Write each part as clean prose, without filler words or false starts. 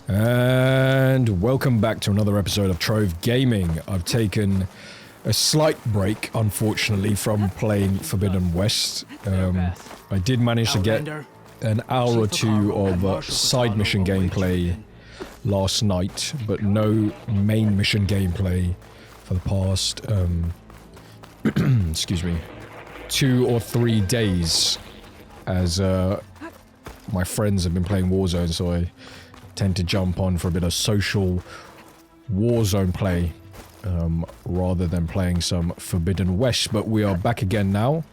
And welcome back to another episode of Trove Gaming. I've taken a slight break, unfortunately, from playing Forbidden West. I did manage to get an hour or two of side mission gameplay last night, but no main mission gameplay for the past, excuse me, 2 or 3 days, as my friends have been playing Warzone, so I tend to jump on for a bit of social Warzone play rather than playing some Forbidden West. But we are back again now.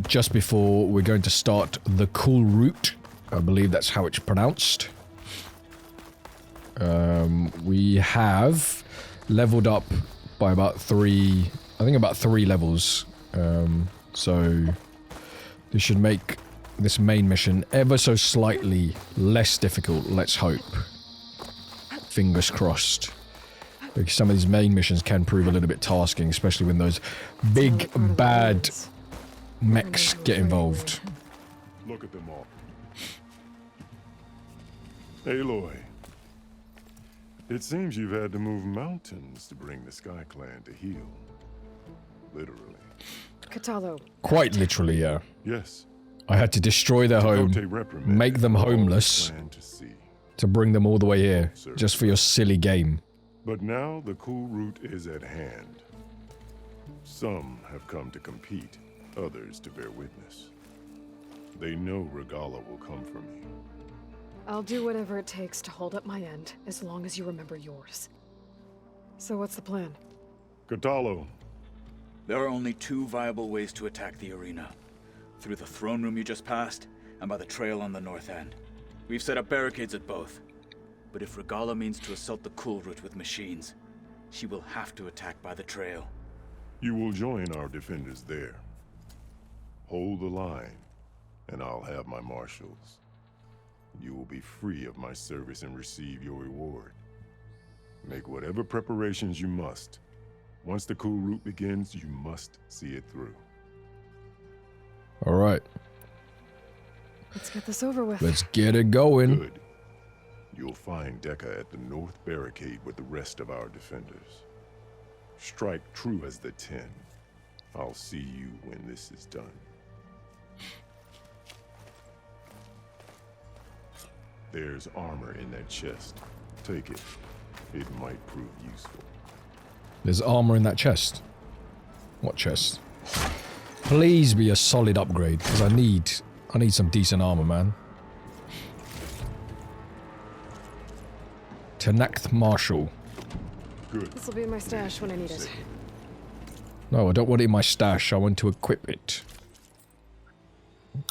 Just before we're going to start the cool route, I believe that's how it's pronounced. We have leveled up by about 3 levels. So this should make this main mission ever so slightly less difficult, let's hope. Fingers crossed. Because some of these main missions can prove a little bit tasking, especially when those big, bad mechs get involved. Look at them all. Aloy, it seems you've had to move mountains to bring the Sky Clan to heel. Literally. Katalo. Quite literally, yeah. Yes. I had to destroy their home, make them homeless, to bring them all the way here, just for your silly game. But now the cool route is at hand. Some have come to compete, others to bear witness. They know Regala will come for me. I'll do whatever it takes to hold up my end, as long as you remember yours. So what's the plan? Katalo. There are only 2 viable ways to attack the arena. Through the throne room you just passed, and by the trail on the north end. We've set up barricades at both. But if Regala means to assault the cool route with machines, she will have to attack by the trail. You will join our defenders there. Hold the line, and I'll have my marshals. You will be free of my service and receive your reward. Make whatever preparations you must. Once the cool route begins, you must see it through. Alright. Let's get this over with. Let's get it going. Good. You'll find Dekka at the north barricade with the rest of our defenders. Strike true as the 10. I'll see you when this is done. There's armor in that chest. Take it. It might prove useful. There's armor in that chest. What chest? Please be a solid upgrade, because I need some decent armor, man. Tenakth Marshal. Good. This'll be in my stash when I need it. No, I don't want it in my stash. I want to equip it.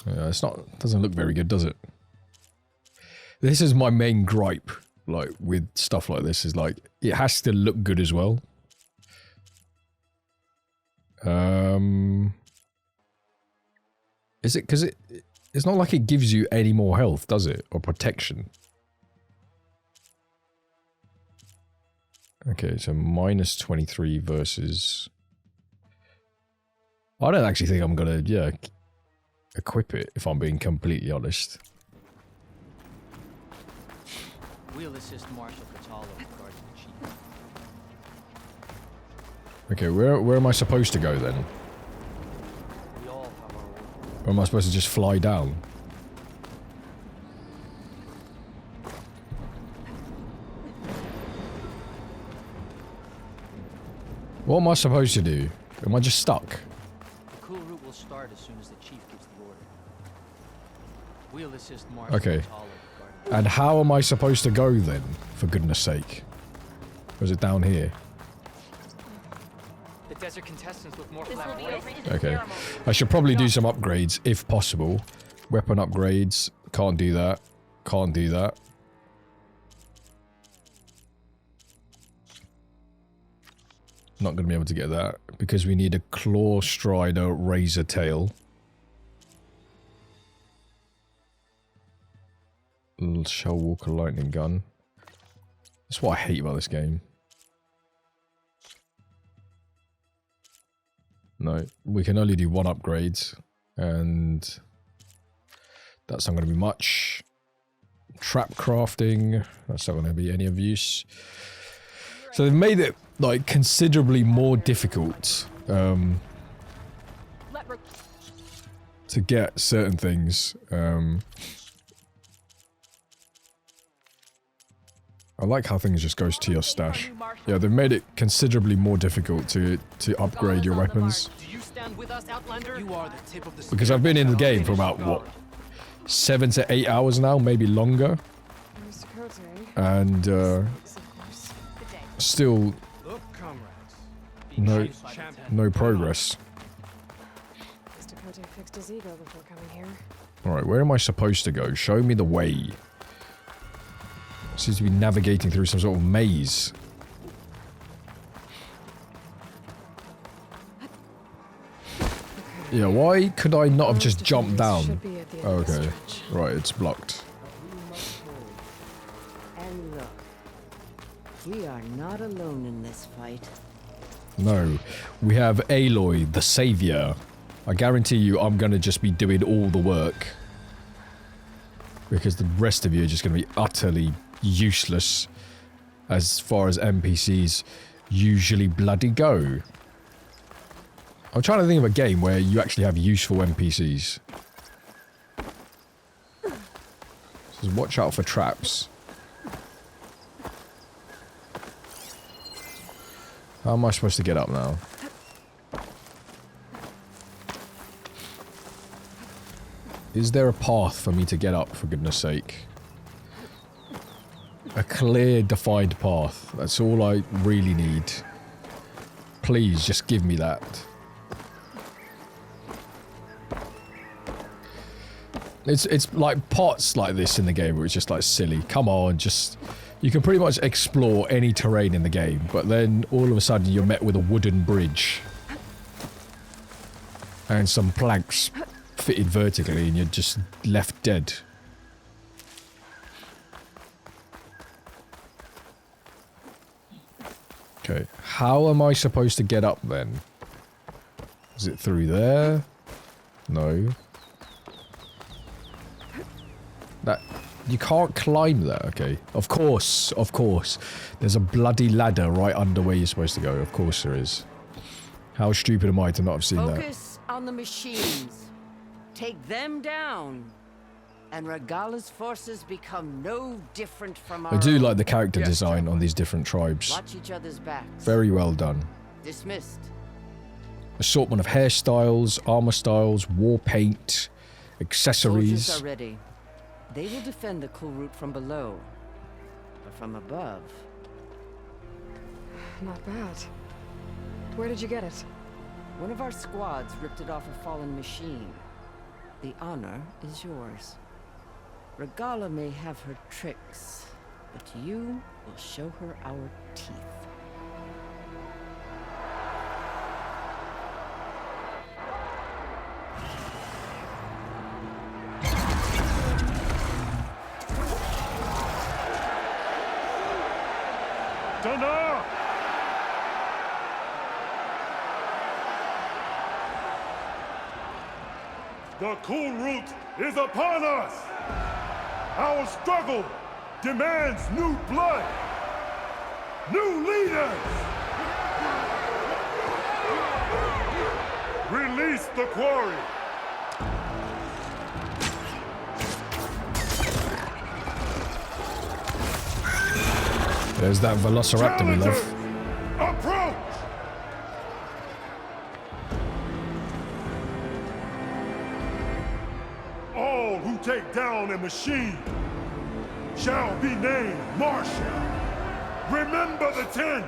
It's not. Doesn't look very good, does it? This is my main gripe, like with stuff like this. Is like it has to look good as well. Is it because it's not like it gives you any more health, does it? Or protection? Okay, so minus 23 versus... I don't actually think I'm gonna, equip it, if I'm being completely honest. We'll assist Marshal Katalo regarding the chief. Okay, where am I supposed to go then? We all have our own. Or am I supposed to just fly down? What am I supposed to do? Am I just stuck? The cool route will start as soon as the chief gives the order. We'll assist Marshal Okay. Katalo regarding And how am I supposed to go then, for goodness sake? Or is it down here? the desert contestants look more flamboyant. Okay. I should probably do some upgrades, if possible. Weapon upgrades. Can't do that. Can't do that. Not going to be able to get that, because we need a Claw Strider Razor Tail. Little Shell Walker Lightning Gun. That's what I hate about this game. No, we can only do 1 upgrade, and that's not going to be much. Trap crafting. That's not going to be any of use. So they've made it like considerably more difficult to get certain things. I like how things just goes to your stash. Yeah, they've made it considerably more difficult to upgrade your weapons. Because I've been in the game for about, what, 7 to 8 hours now, maybe longer. And, still no progress. Alright, where am I supposed to go? Show me the way. Seems to be navigating through some sort of maze. Yeah, why could I not have just jumped down? Oh, okay. Right, it's blocked. And look, we are not alone in this fight. No, we have Aloy, the savior. I guarantee you I'm gonna just be doing all the work. Because the rest of you are just gonna be utterly useless as far as NPCs usually bloody go. I'm trying to think of a game where you actually have useful NPCs. So watch out for traps. How am I supposed to get up now? Is there a path for me to get up, for goodness sake? A clear, defined path. That's all I really need. Please, just give me that. It's like parts like this in the game where it's just like silly. Come on, just... You can pretty much explore any terrain in the game, but then all of a sudden you're met with a wooden bridge. And some planks fitted vertically and you're just left dead. Okay, how am I supposed to get up then? Is it through there? No. That... You can't climb that, okay. Of course, of course. There's a bloody ladder right under where you're supposed to go. Of course there is. How stupid am I to not have seen that? Focus on the machines. Take them down. And Regala's forces become no different from our I do own. like the character design on these different tribes. Watch each other's backs. Very well done. Dismissed. Assortment of hairstyles, armor styles, war paint, accessories. Soldiers are ready. They will defend the cool route from below. But from above... Not bad. Where did you get it? One of our squads ripped it off a fallen machine. The honor is yours. Regala may have her tricks, but you will show her our teeth. Dana! The cool route is upon us! Our struggle demands new blood! New leaders! Release the quarry! There's that velociraptor we love. Approach! All who take down a machine shall be named Marshal. Remember the 10.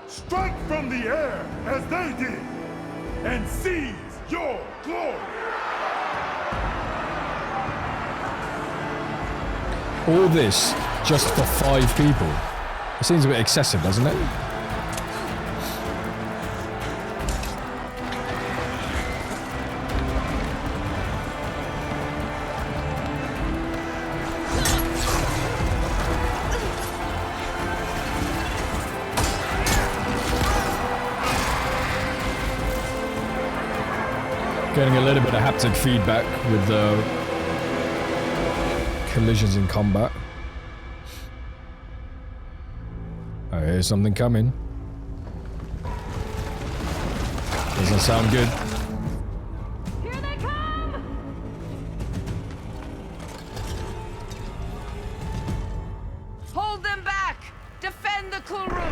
Strike from the air as they did, and seize your glory. All this just for 5 people. It seems a bit excessive, doesn't it? Getting a little bit of haptic feedback with the Collisions in combat. I hear something coming. Doesn't sound good. Here they come! Hold them back! Defend the cool route!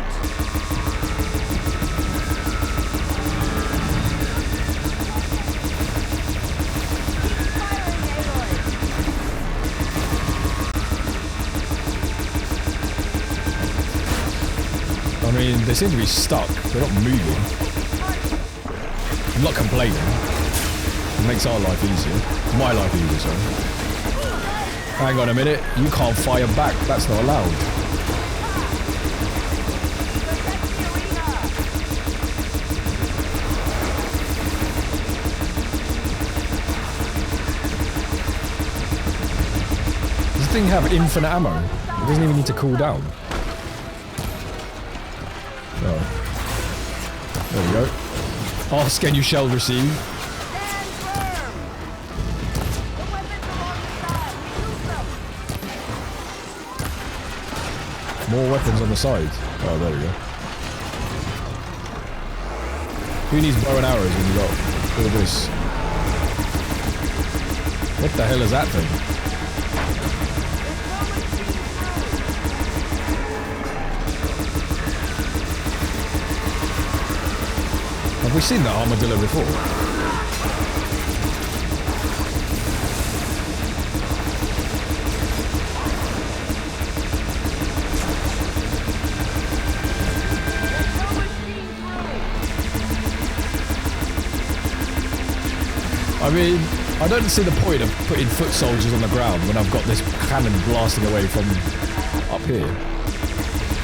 I mean, they seem to be stuck. They're not moving. I'm not complaining. It makes our life easier. My life easier, sorry. Hang on a minute. You can't fire back. That's not allowed. Does this thing have infinite ammo? It doesn't even need to cool down. Oh. There we go. Ask and you shall receive. More weapons on the side. Oh, there we go. Who needs bow and arrows when you got all this? What the hell is that thing? Have we seen that armadillo before? I mean, I don't see the point of putting foot soldiers on the ground when I've got this cannon blasting away from up here,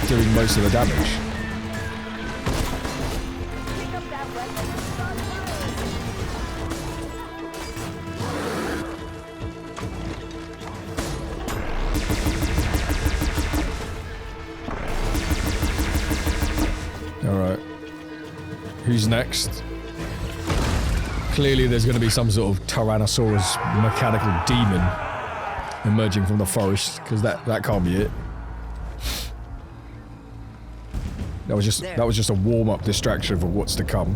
doing most of the damage. Alright. Who's next? Clearly there's going to be some sort of Tyrannosaurus mechanical demon emerging from the forest, because that can't be it. That was just a warm-up distraction for what's to come.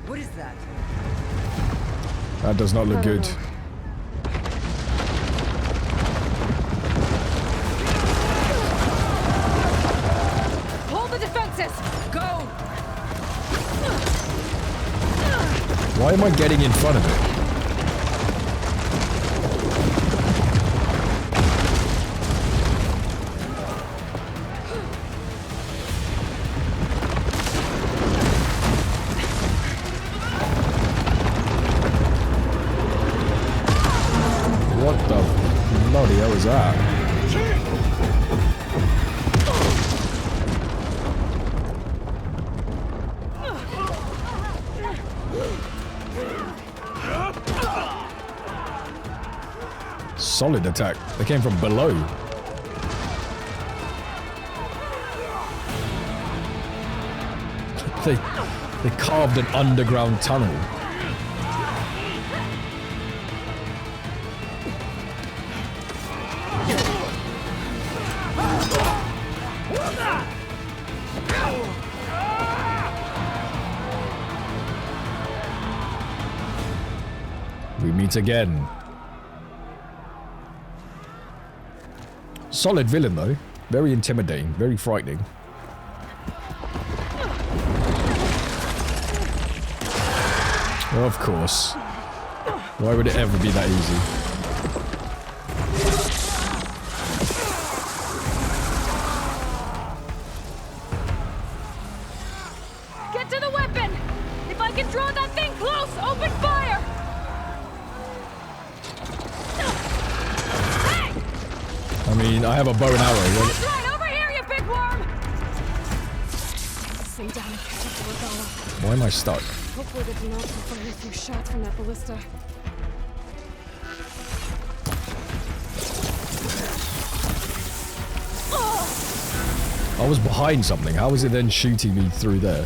What is that? That does not look good. Hold the defenses! Go! Why am I getting in front of it? What the bloody hell is that? Solid attack. They came from below. They carved an underground tunnel. We meet again. Solid villain though. Very intimidating, very frightening. Of course. Why would it ever be that easy? Get to the weapon! If I can draw that thing close, open fire! Hey! I mean, I have a bow and arrow. That's right, over here, you big worm! Stay down and catch up to Regala. Why am I stuck? Hopefully they do not fire a few shots from that ballista. I was behind something. How is it then shooting me through there?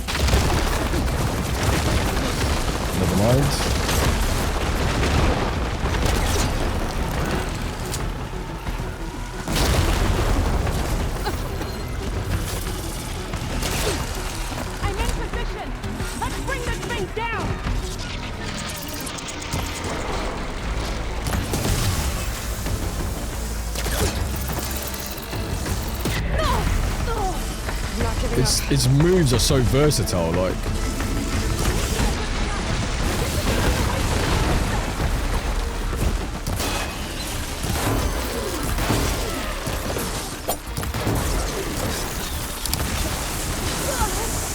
Never mind. Its moves are so versatile, like.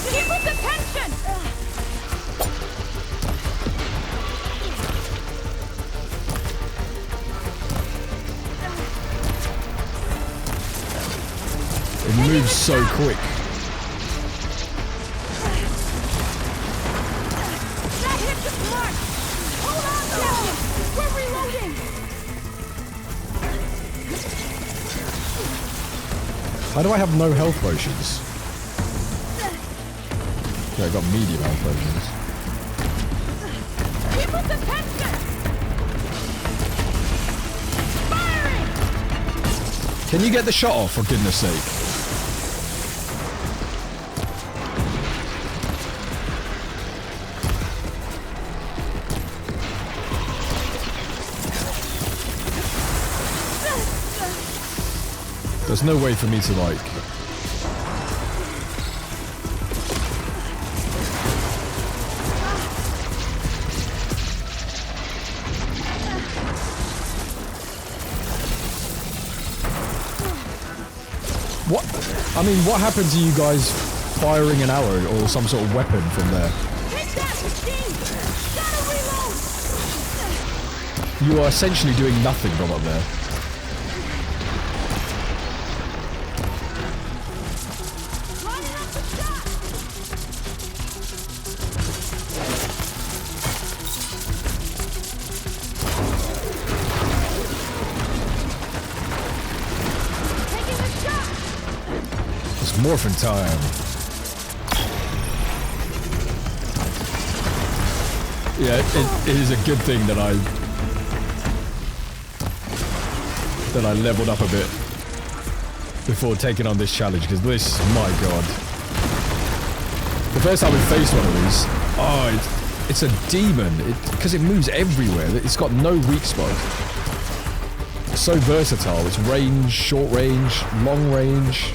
Keep with the tension! It moves so quick. That hit the mark! Hold on, Captain! We're reloading! How do I have no health potions? Yeah, I got medium health potions. Keep with the tension! Firing! Can you get the shot off, for goodness sake? There's no way for me to, like... What? I mean, what happened to you guys firing an arrow or some sort of weapon from there? Hit that machine! Gotta reload! You are essentially doing nothing from up there. Lining up the shot! Taking the shot! It's morphin' time. Yeah, it is a good thing that I leveled up a bit before taking on this challenge, because this, my god. The first time we faced one of these, oh, it's a demon, because it moves everywhere. It's got no weak spot. It's so versatile. It's range, short range, long range.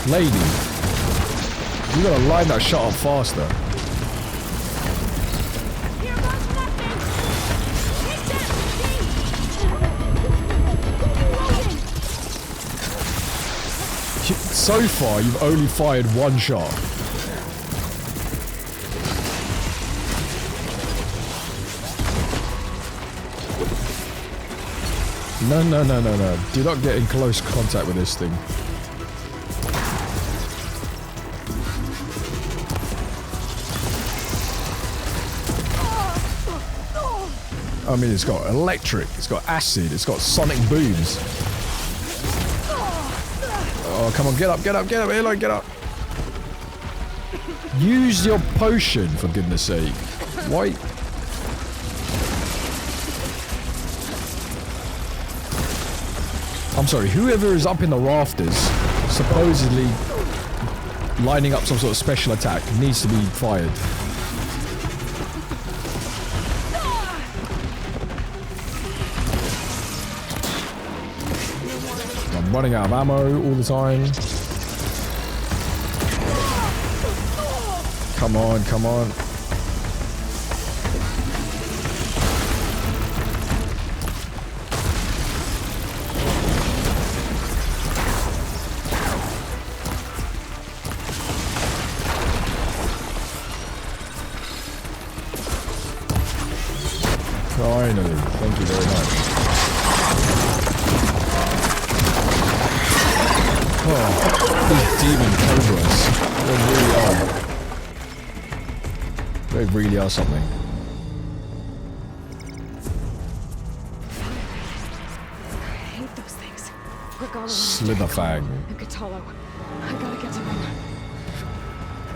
Lady, you gotta line that shot up faster. Here goes nothing! Hit that machine! Reloading! So far, you've only fired one shot. No, no, no, no, no. Do not get in close contact with this thing. I mean, it's got electric, it's got acid, it's got sonic booms. Oh, come on, get up, Aloy, get up. Use your potion, for goodness sake. Why? I'm sorry, whoever is up in the rafters, supposedly lining up some sort of special attack, needs to be fired. I'm running out of ammo all the time. Come on, come on. Finally, thank you very much. Oh, these demon cobras. They really are something. I hate those things. Slitherfang. And Katalo. I gotta get to them.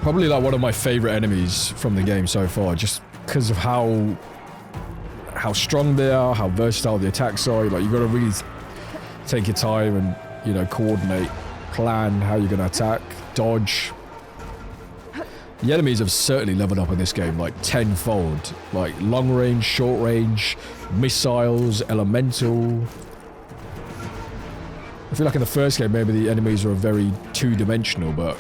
Probably like one of my favorite enemies from the game so far, just because of how strong they are, how versatile the attacks are. Like, you gotta really take your time and, you know, coordinate, plan how you're going to attack, dodge. The enemies have certainly leveled up in this game, like tenfold. Like long range, short range, missiles, elemental. I feel like in the first game, maybe the enemies were very two-dimensional, but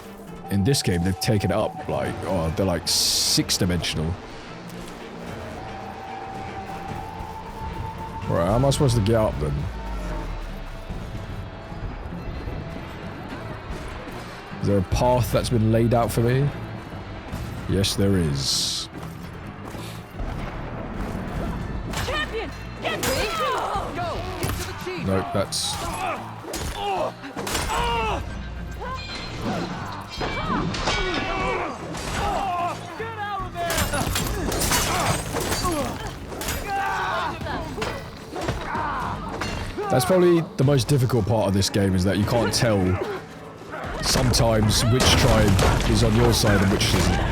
in this game, they've taken it up. Like, oh, they're like six-dimensional. Right, how am I supposed to get up then? Is there a path that's been laid out for me? Yes, there is. Champion! Get me! Go! Get to the chief! Nope, that's... Get out of there! That's probably the most difficult part of this game, is that you can't tell sometimes which tribe is on your side and which isn't.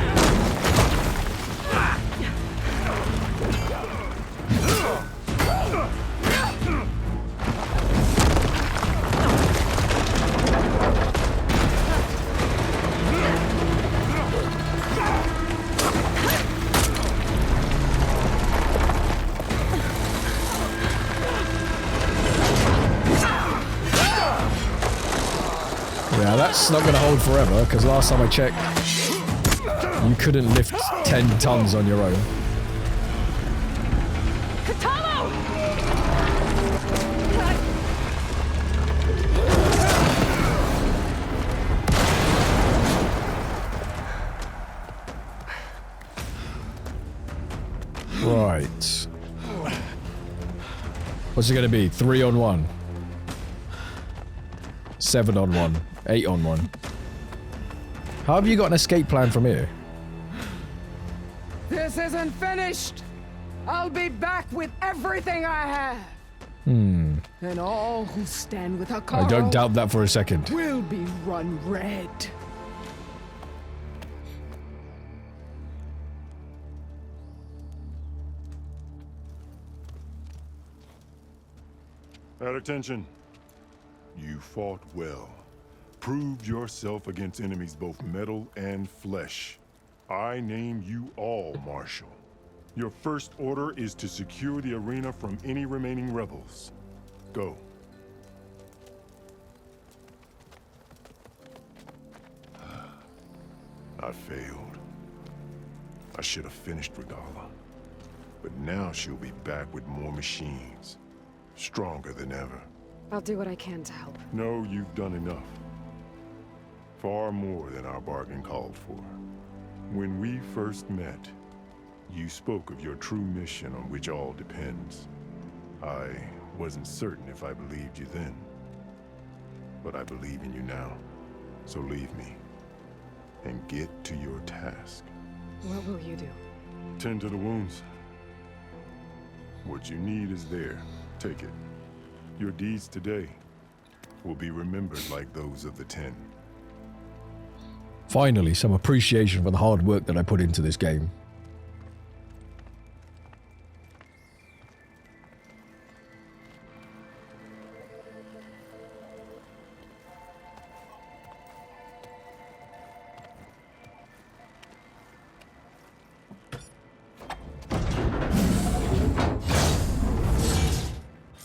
Yeah, that's not going to hold forever, because last time I checked, you couldn't lift 10 tons on your own. Right. What's it going to be? 3 on 1? 7 on 1? 8 on 1? How have you got an escape plan from here? This isn't finished. I'll be back with everything I have. And all who stand with a I don't doubt that for a second. will be run red. At attention. You fought well. Proved yourself against enemies both metal and flesh. I name you all Marshal. Your first order is to secure the arena from any remaining rebels. Go. I failed. I should have finished Regala. But now she'll be back with more machines. Stronger than ever. I'll do what I can to help. No, you've done enough. Far more than our bargain called for. When we first met, you spoke of your true mission on which all depends. I wasn't certain if I believed you then. But I believe in you now. So leave me. And get to your task. What will you do? Tend to the wounds. What you need is there. Take it. Your deeds today will be remembered like those of the 10. Finally, some appreciation for the hard work that I put into this game.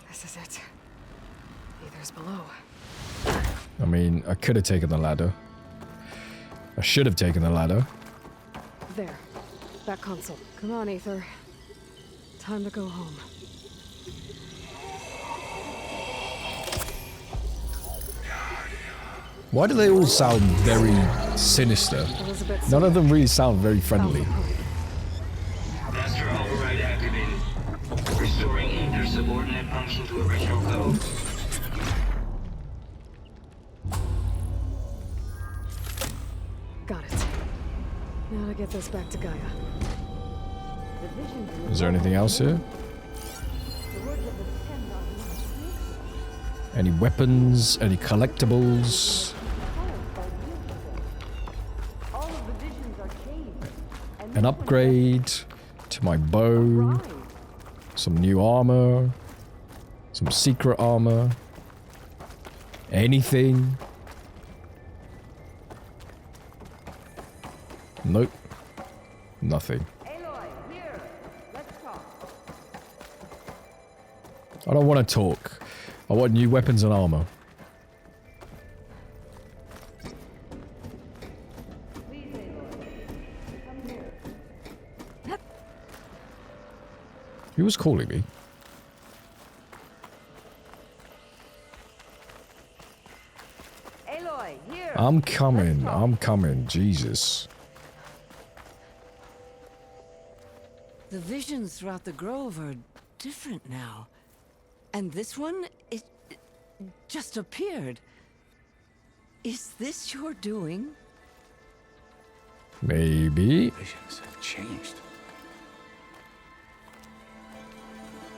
This is it. Ether's below. I mean, I could have taken the ladder. I should have taken the ladder. There. That console. Come on, Ether. Time to go home. Why do they all sound very sinister? Elizabeth. None of them really sound very friendly. Master override activated. Restoring ether subordinate function to original code. Got it. Now to get this back to Gaia. Is there anything else here? Any weapons? Any collectibles? An upgrade to my bow. Some new armor. Some secret armor. Anything? Nope. Nothing. Aloy, here. Let's talk. I don't want to talk. I want new weapons and armor. Please, Aloy. Come here. Who was calling me? Aloy, here. I'm coming. Jesus. The visions throughout the grove are different now. And this one, it just appeared. Is this your doing? Maybe. Visions have changed.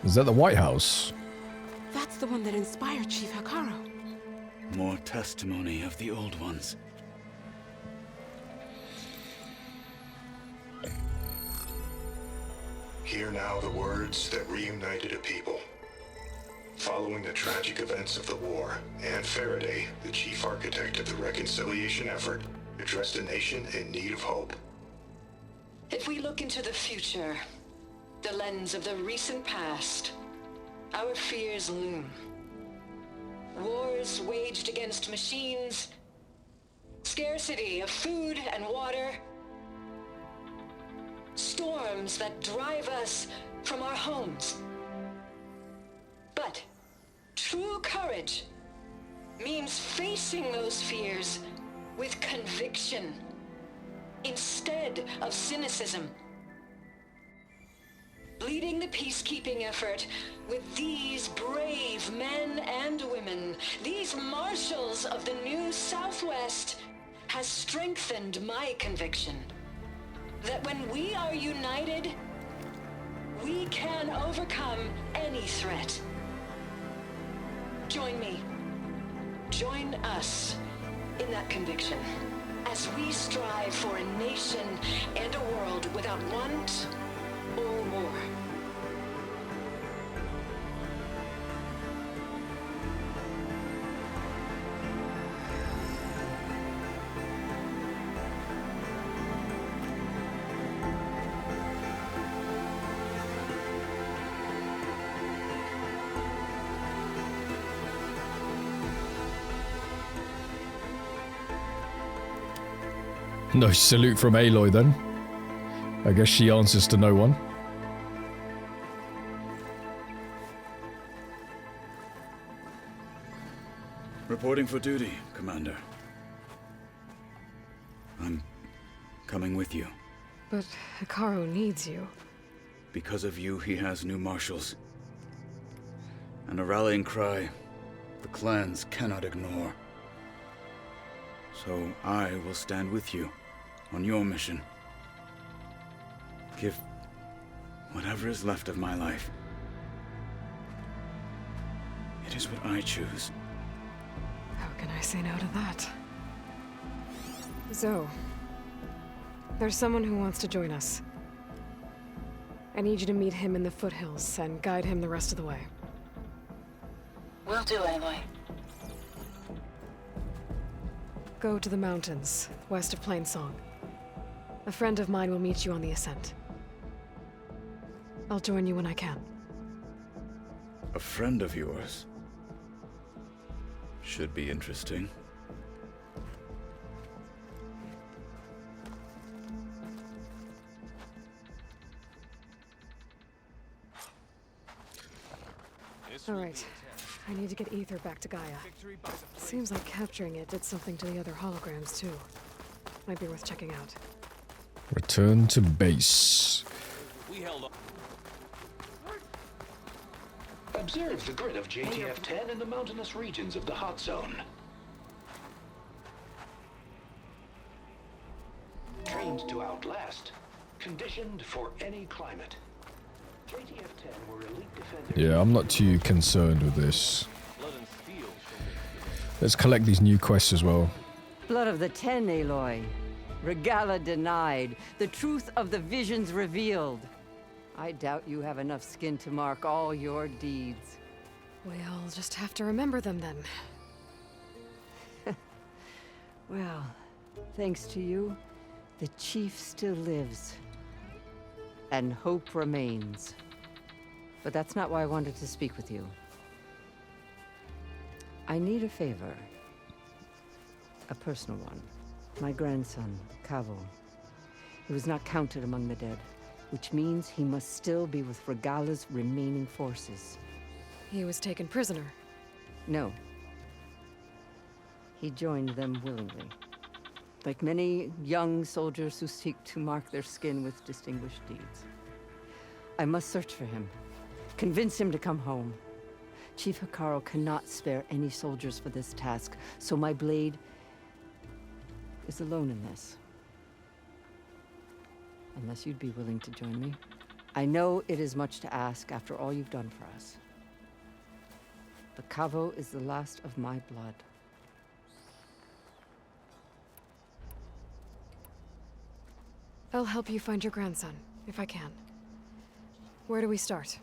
Is that the White House? That's the one that inspired Chief Hikaru. More testimony of the old ones. Hear now the words that reunited a people. Following the tragic events of the war, Anne Faraday, the chief architect of the reconciliation effort, addressed a nation in need of hope. If we look into the future, the lens of the recent past, our fears loom. Wars waged against machines, scarcity of food and water, storms that drive us from our homes. But true courage means facing those fears with conviction instead of cynicism. Leading the peacekeeping effort with these brave men and women, these marshals of the new Southwest, has strengthened my conviction that when we are united, we can overcome any threat. Join me. Join us in that conviction as we strive for a nation and a world without want or war. No salute from Aloy then. I guess she answers to no one. Reporting for duty, Commander. I'm coming with you. But Hikaru needs you. Because of you, he has new marshals. And a rallying cry the clans cannot ignore. So I will stand with you on your mission. Give whatever is left of my life. It is what I choose. How can I say no to that? Zoe, there's someone who wants to join us. I need you to meet him in the foothills and guide him the rest of the way. Will do, Aloy. Go to the mountains, west of Plainsong. A friend of mine will meet you on the ascent. I'll join you when I can. A friend of yours? Should be interesting. All right. I need to get Ether back to Gaia. Seems like capturing it did something to the other holograms, too. Might be worth checking out. Return to base. Observe the grid of JTF-10 in the mountainous regions of the hot zone. Trained to outlast, conditioned for any climate. JTF-10 were elite defenders. Yeah, I'm not too concerned with this. Let's collect these new quests as well. Blood of the Ten, Aloy. Regala denied. The truth of the visions revealed. I doubt you have enough skin to mark all your deeds. We'll just have to remember them then. Well, thanks to you, the chief still lives. And hope remains. But that's not why I wanted to speak with you. I need a favor. A personal one. My grandson, Cavo. He was not counted among the dead, which means he must still be with Regala's remaining forces. He was taken prisoner. No. He joined them willingly. Like many young soldiers who seek to mark their skin with distinguished deeds. I must search for him. Convince him to come home. Chief Hikaru cannot spare any soldiers for this task, so my blade is alone in this. Unless you'd be willing to join me. I know it is much to ask after all you've done for us. But Cavo is the last of my blood. I'll help you find your grandson, if I can. Where do we start?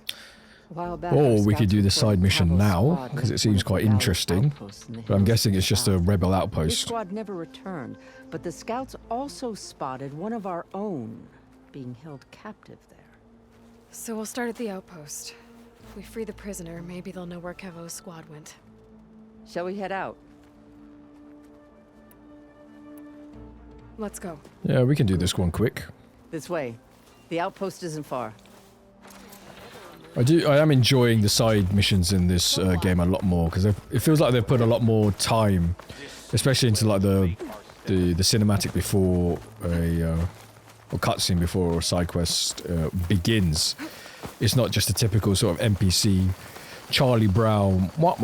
Or we could do the side mission now, because it seems quite interesting. But I'm guessing it's just a rebel His outpost. squad never returned, but the scouts also spotted one of our own being held captive there. So we'll start at the outpost. If we free the prisoner, maybe they'll know where Cavo's squad went. Shall we head out? Let's go. Yeah, we can do this one quick. This way. The outpost isn't far. I am enjoying the side missions in this game a lot more, because it feels like they've put a lot more time, especially into like the cinematic before or cutscene before a side quest begins. It's not just a typical sort of NPC, Charlie Brown, what.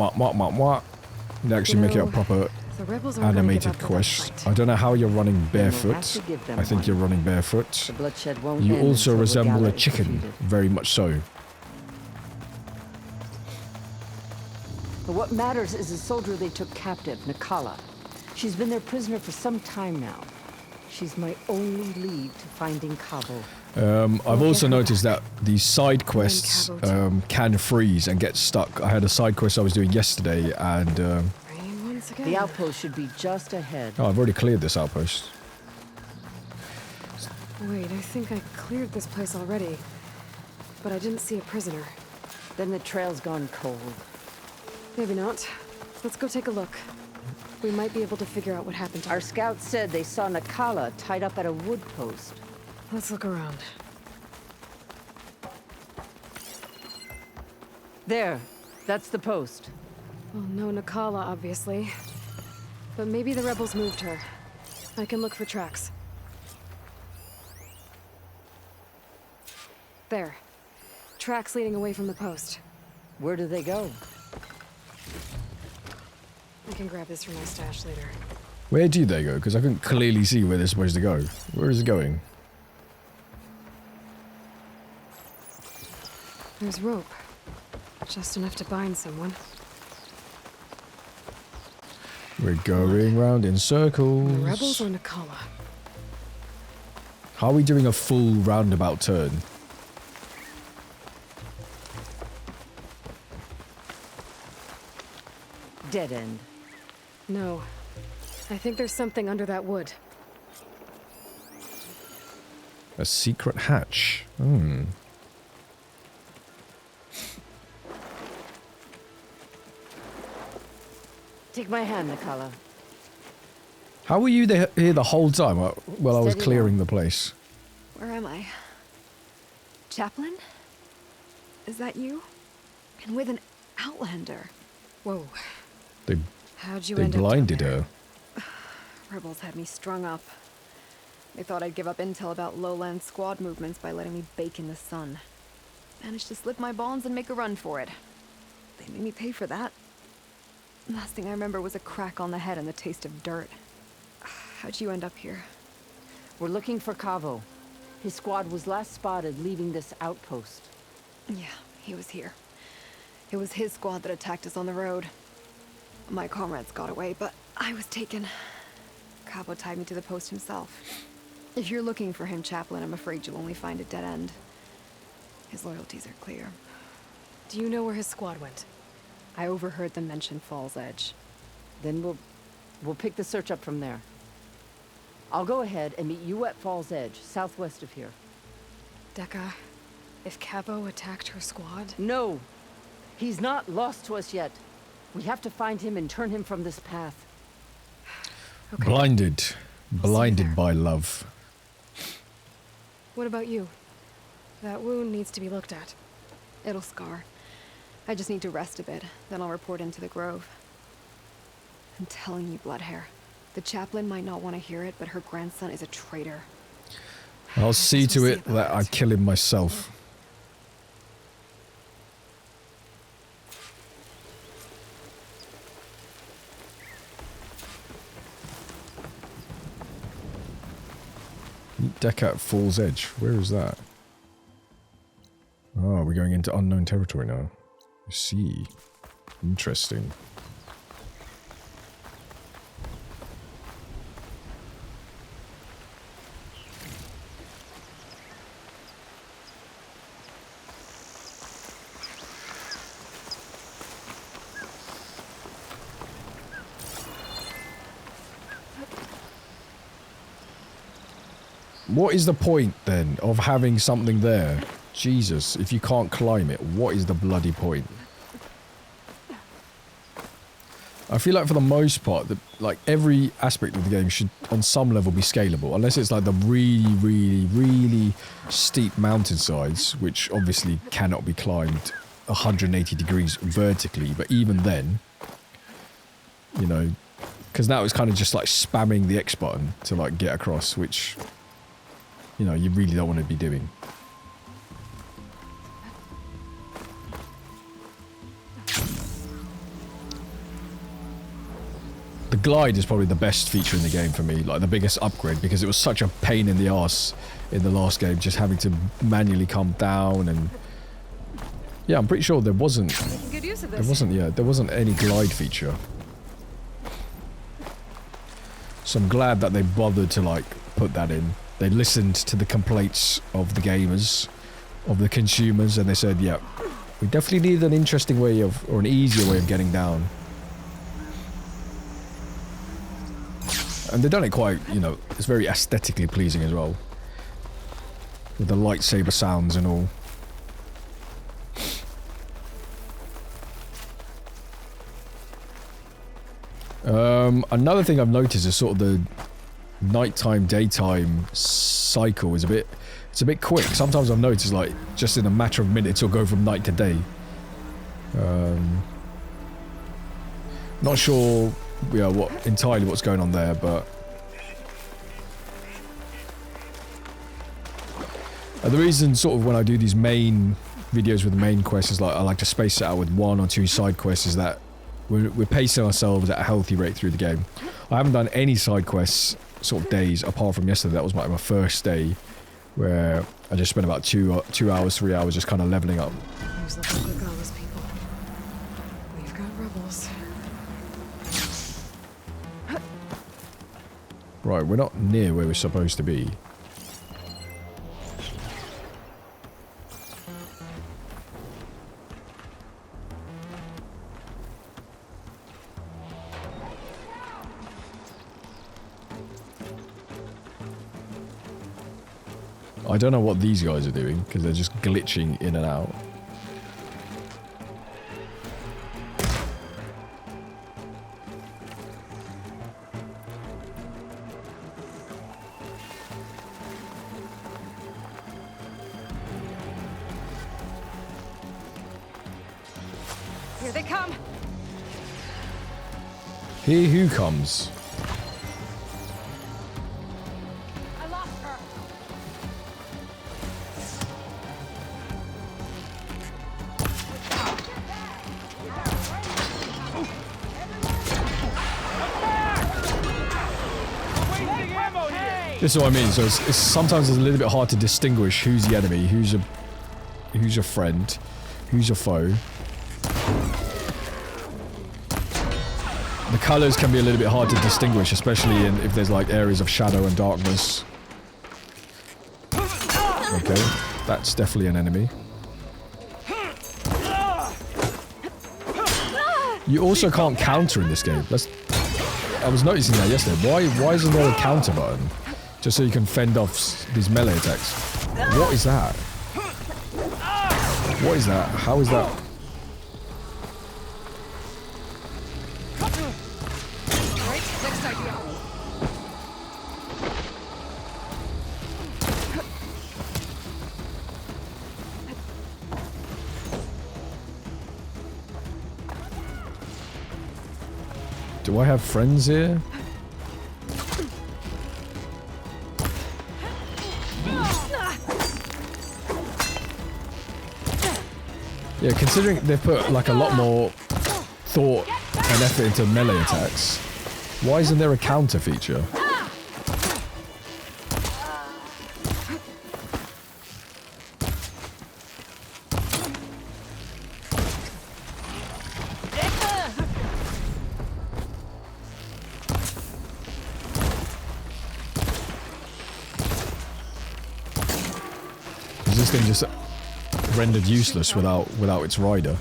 They actually make it a proper the rebels aren't gonna give animated up without a quest. fight. I don't know how you're running Then we'll have barefoot. to give them I think one. you're running barefoot. The bloodshed won't You end also until resemble Regala a is chicken, defeated. very much so. But what matters is the soldier they took captive, Nakala. She's been their prisoner for some time now. She's my only lead to finding Cavo. I've also noticed that the side quests can freeze and get stuck. I had a side quest I was doing yesterday, and Rain once again. The outpost should be just ahead. oh, I've already cleared this outpost. Wait, I think I cleared this place already. But I didn't see a prisoner. Then the trail's gone cold. Maybe not. Let's go take a look. We might be able to figure out what happened to her. Our scouts said they saw Nakala tied up at a wood post. Let's look around. There. That's the post. Well, no Nakala, obviously. But maybe the rebels moved her. I can look for tracks. There. Tracks leading away from the post. Where do they go? I can grab this from my stash later. Where do they go? Because I couldn't clearly see where they're supposed to go. Where is it going? There's rope. Just enough to bind someone. We're going round in circles. The rebels or Nakala? How are we doing a full roundabout turn? Dead end. No. I think there's something under that wood. A secret hatch. Hmm. Take my hand, Nakala. How were you here the whole time while I was Steady clearing now. the place? Where am I? Chaplain? Is that you? And with an outlander. Whoa. They How'd you they end up down blinded there? her. Rebels had me strung up. They thought I'd give up intel about lowland squad movements by letting me bake in the sun. Managed to slip my bonds and make a run for it. They made me pay for that. Last thing I remember was a crack on the head and the taste of dirt. How'd you end up here? We're looking for Cavo. His squad was last spotted leaving this outpost. Yeah, he was here. It was his squad that attacked us on the road. My comrades got away, but I was taken. Cavo tied me to the post himself. If you're looking for him, Chaplain, I'm afraid you'll only find a dead end. His loyalties are clear. Do you know where his squad went? I overheard them mention Fall's Edge. Then we'll pick the search up from there. I'll go ahead and meet you at Fall's Edge, southwest of here. Dekka, if Capo attacked her squad? No! He's not lost to us yet. We have to find him and turn him from this path. Okay. Blinded by love. What about you? That wound needs to be looked at. It'll scar. I just need to rest a bit, then I'll report into the Grove. I'm telling you, Bloodhair. The chaplain might not want to hear it, but her grandson is a traitor. I'll see to it that I kill him myself. Deck at Fall's Edge. Where is that? Oh, we're going into unknown territory now. I see. Interesting. What is the point, then, of having something there? Jesus, if you can't climb it, what is the bloody point? I feel like for the most part, like every aspect of the game should, on some level, be scalable. Unless it's like the really, really, really steep mountainsides, which obviously cannot be climbed 180 degrees vertically. But even then, you know, because now it's kind of just like spamming the X button to like get across, which, you know, you really don't want to be doing. The glide is probably the best feature in the game for me, like the biggest upgrade, because it was such a pain in the arse in the last game, just having to manually come down. And yeah, I'm pretty sure there wasn't any glide feature. So I'm glad that they bothered to like put that in. They listened to the complaints of the gamers, of the consumers, and they said, yeah, we definitely need an interesting way of, or an easier way of getting down. And they've done it quite, you know, it's very aesthetically pleasing as well. With the lightsaber sounds and all. Another thing I've noticed is sort of the nighttime, daytime cycle is it's a bit quick. Sometimes I've noticed, like, just in a matter of minutes, it'll go from night to day. Not sure, yeah, what's going on there, but the reason sort of when I do these main videos with the main quests is like I like to space it out with 1 or 2 side quests, is that we're pacing ourselves at a healthy rate through the game. I haven't done any side quests sort of days apart from yesterday. That was my first day where I just spent about 2 hours, 3 hours just kind of leveling up. There's the Gagawa's people. We've got rebels. Right, we're not near where we're supposed to be. I don't know what these guys are doing, because they're just glitching in and out. Here they come. Here who comes? I lost her. This is what I mean. So it's sometimes it's a little bit hard to distinguish who's the enemy, who's your friend, who's your foe. The colours can be a little bit hard to distinguish, especially if there's like areas of shadow and darkness. Okay, that's definitely an enemy. You also can't counter in this game. I was noticing that yesterday. Why isn't there a counter button? Just so you can fend off these melee attacks. What is that? What is that? How is that? Right, next idea. Do I have friends here? Yeah, considering they put like a lot more thought and effort into melee attacks, why isn't there a counter feature? Is this thing just rendered useless without its rider?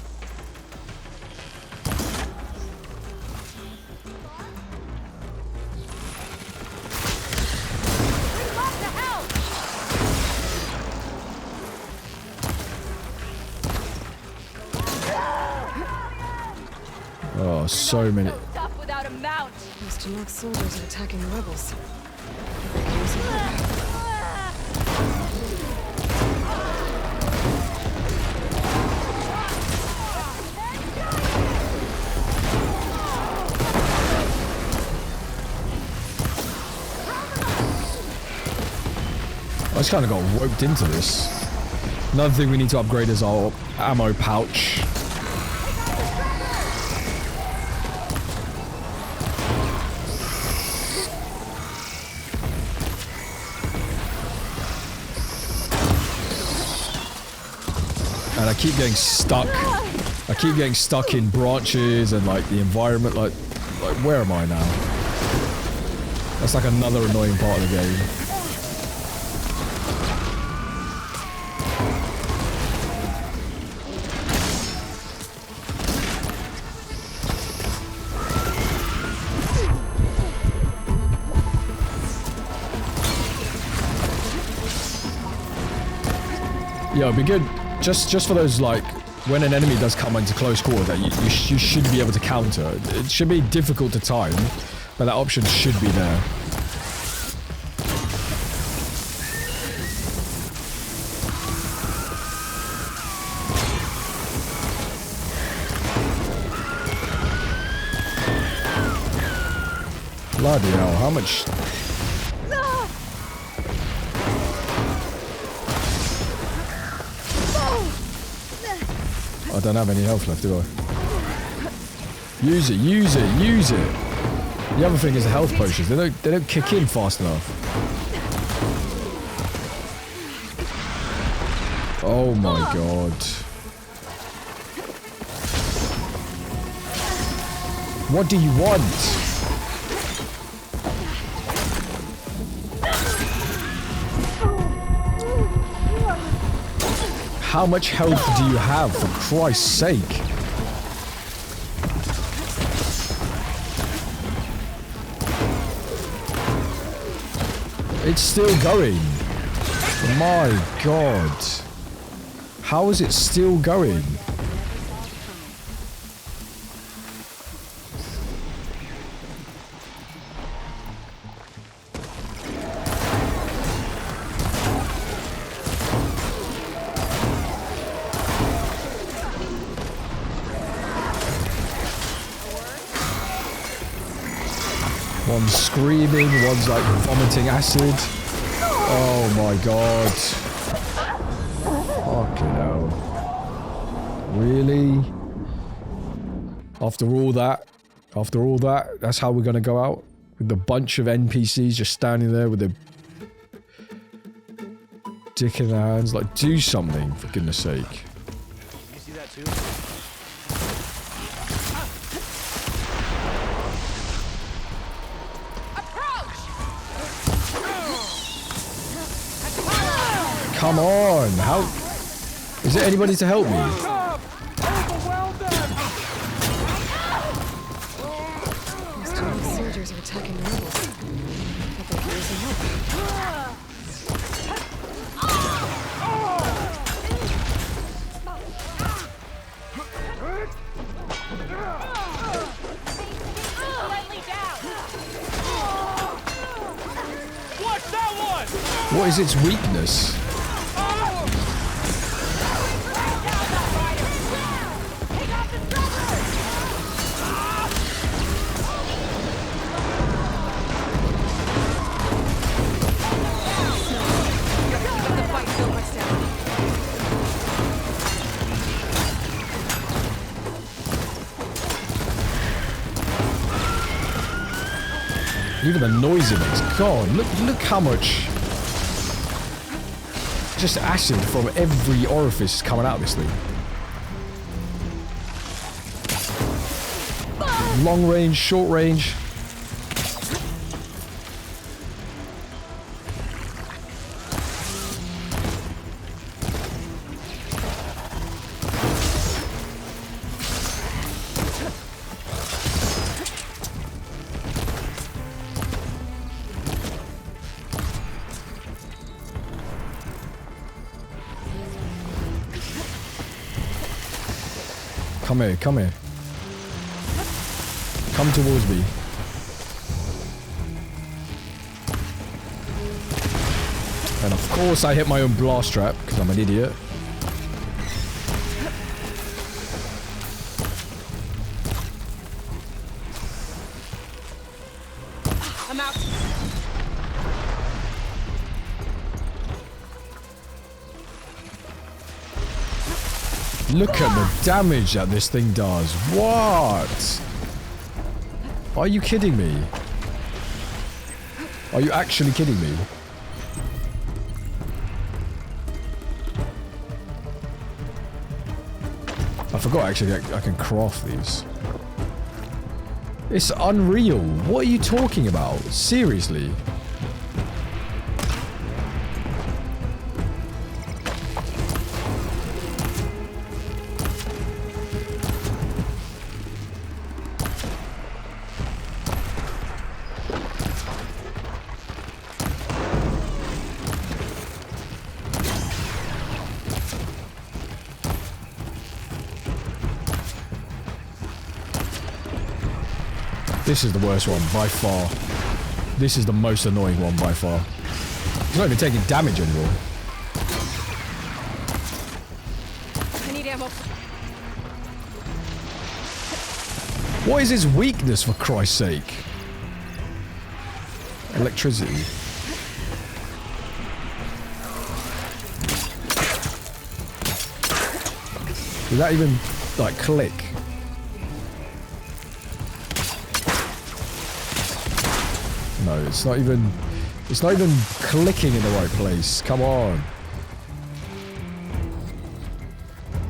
Oh, so many. Stop without a mount. Those Tanakh soldiers are attacking the rebels. I just kind of got roped into this. Another thing we need to upgrade is our ammo pouch. And I keep getting stuck. I keep getting stuck in branches and like the environment. Like where am I now? That's like another annoying part of the game. Yeah, it'd be good just for those, like, when an enemy does come into close quarter, that you should be able to counter. It should be difficult to time, but that option should be there. Bloody hell, how much... I don't have any health left, do I? Use it, use it, use it! The other thing is the health potions. They don't kick in fast enough. Oh my god. What do you want? How much health do you have, for Christ's sake? It's still going. My god. How is it still going? One's screaming, one's like vomiting acid. Oh my god. Fucking hell. Really? After all that, that's how we're gonna go out? With a bunch of NPCs just standing there with their dick in their hands? Like, do something, for goodness sake. You see that too? Come on, how... Is there anybody to help me? Those Tanakh soldiers are is its weakness? Even the noise it makes. God, look how much just acid from every orifice coming out of this thing. Long range, short range. Come here, come here. Come towards me. And of course I hit my own blast trap, because I'm an idiot. I'm out. Look at the damage that this thing does. What? Are you kidding me? Are you actually kidding me? I forgot actually I can craft these. It's unreal. What are you talking about? Seriously? This is the worst one, by far. This is the most annoying one, by far. It's not even taking damage anymore. I need ammo. What is his weakness, for Christ's sake? Electricity. Did that even, like, click? No, it's not even clicking in the right place. Come on.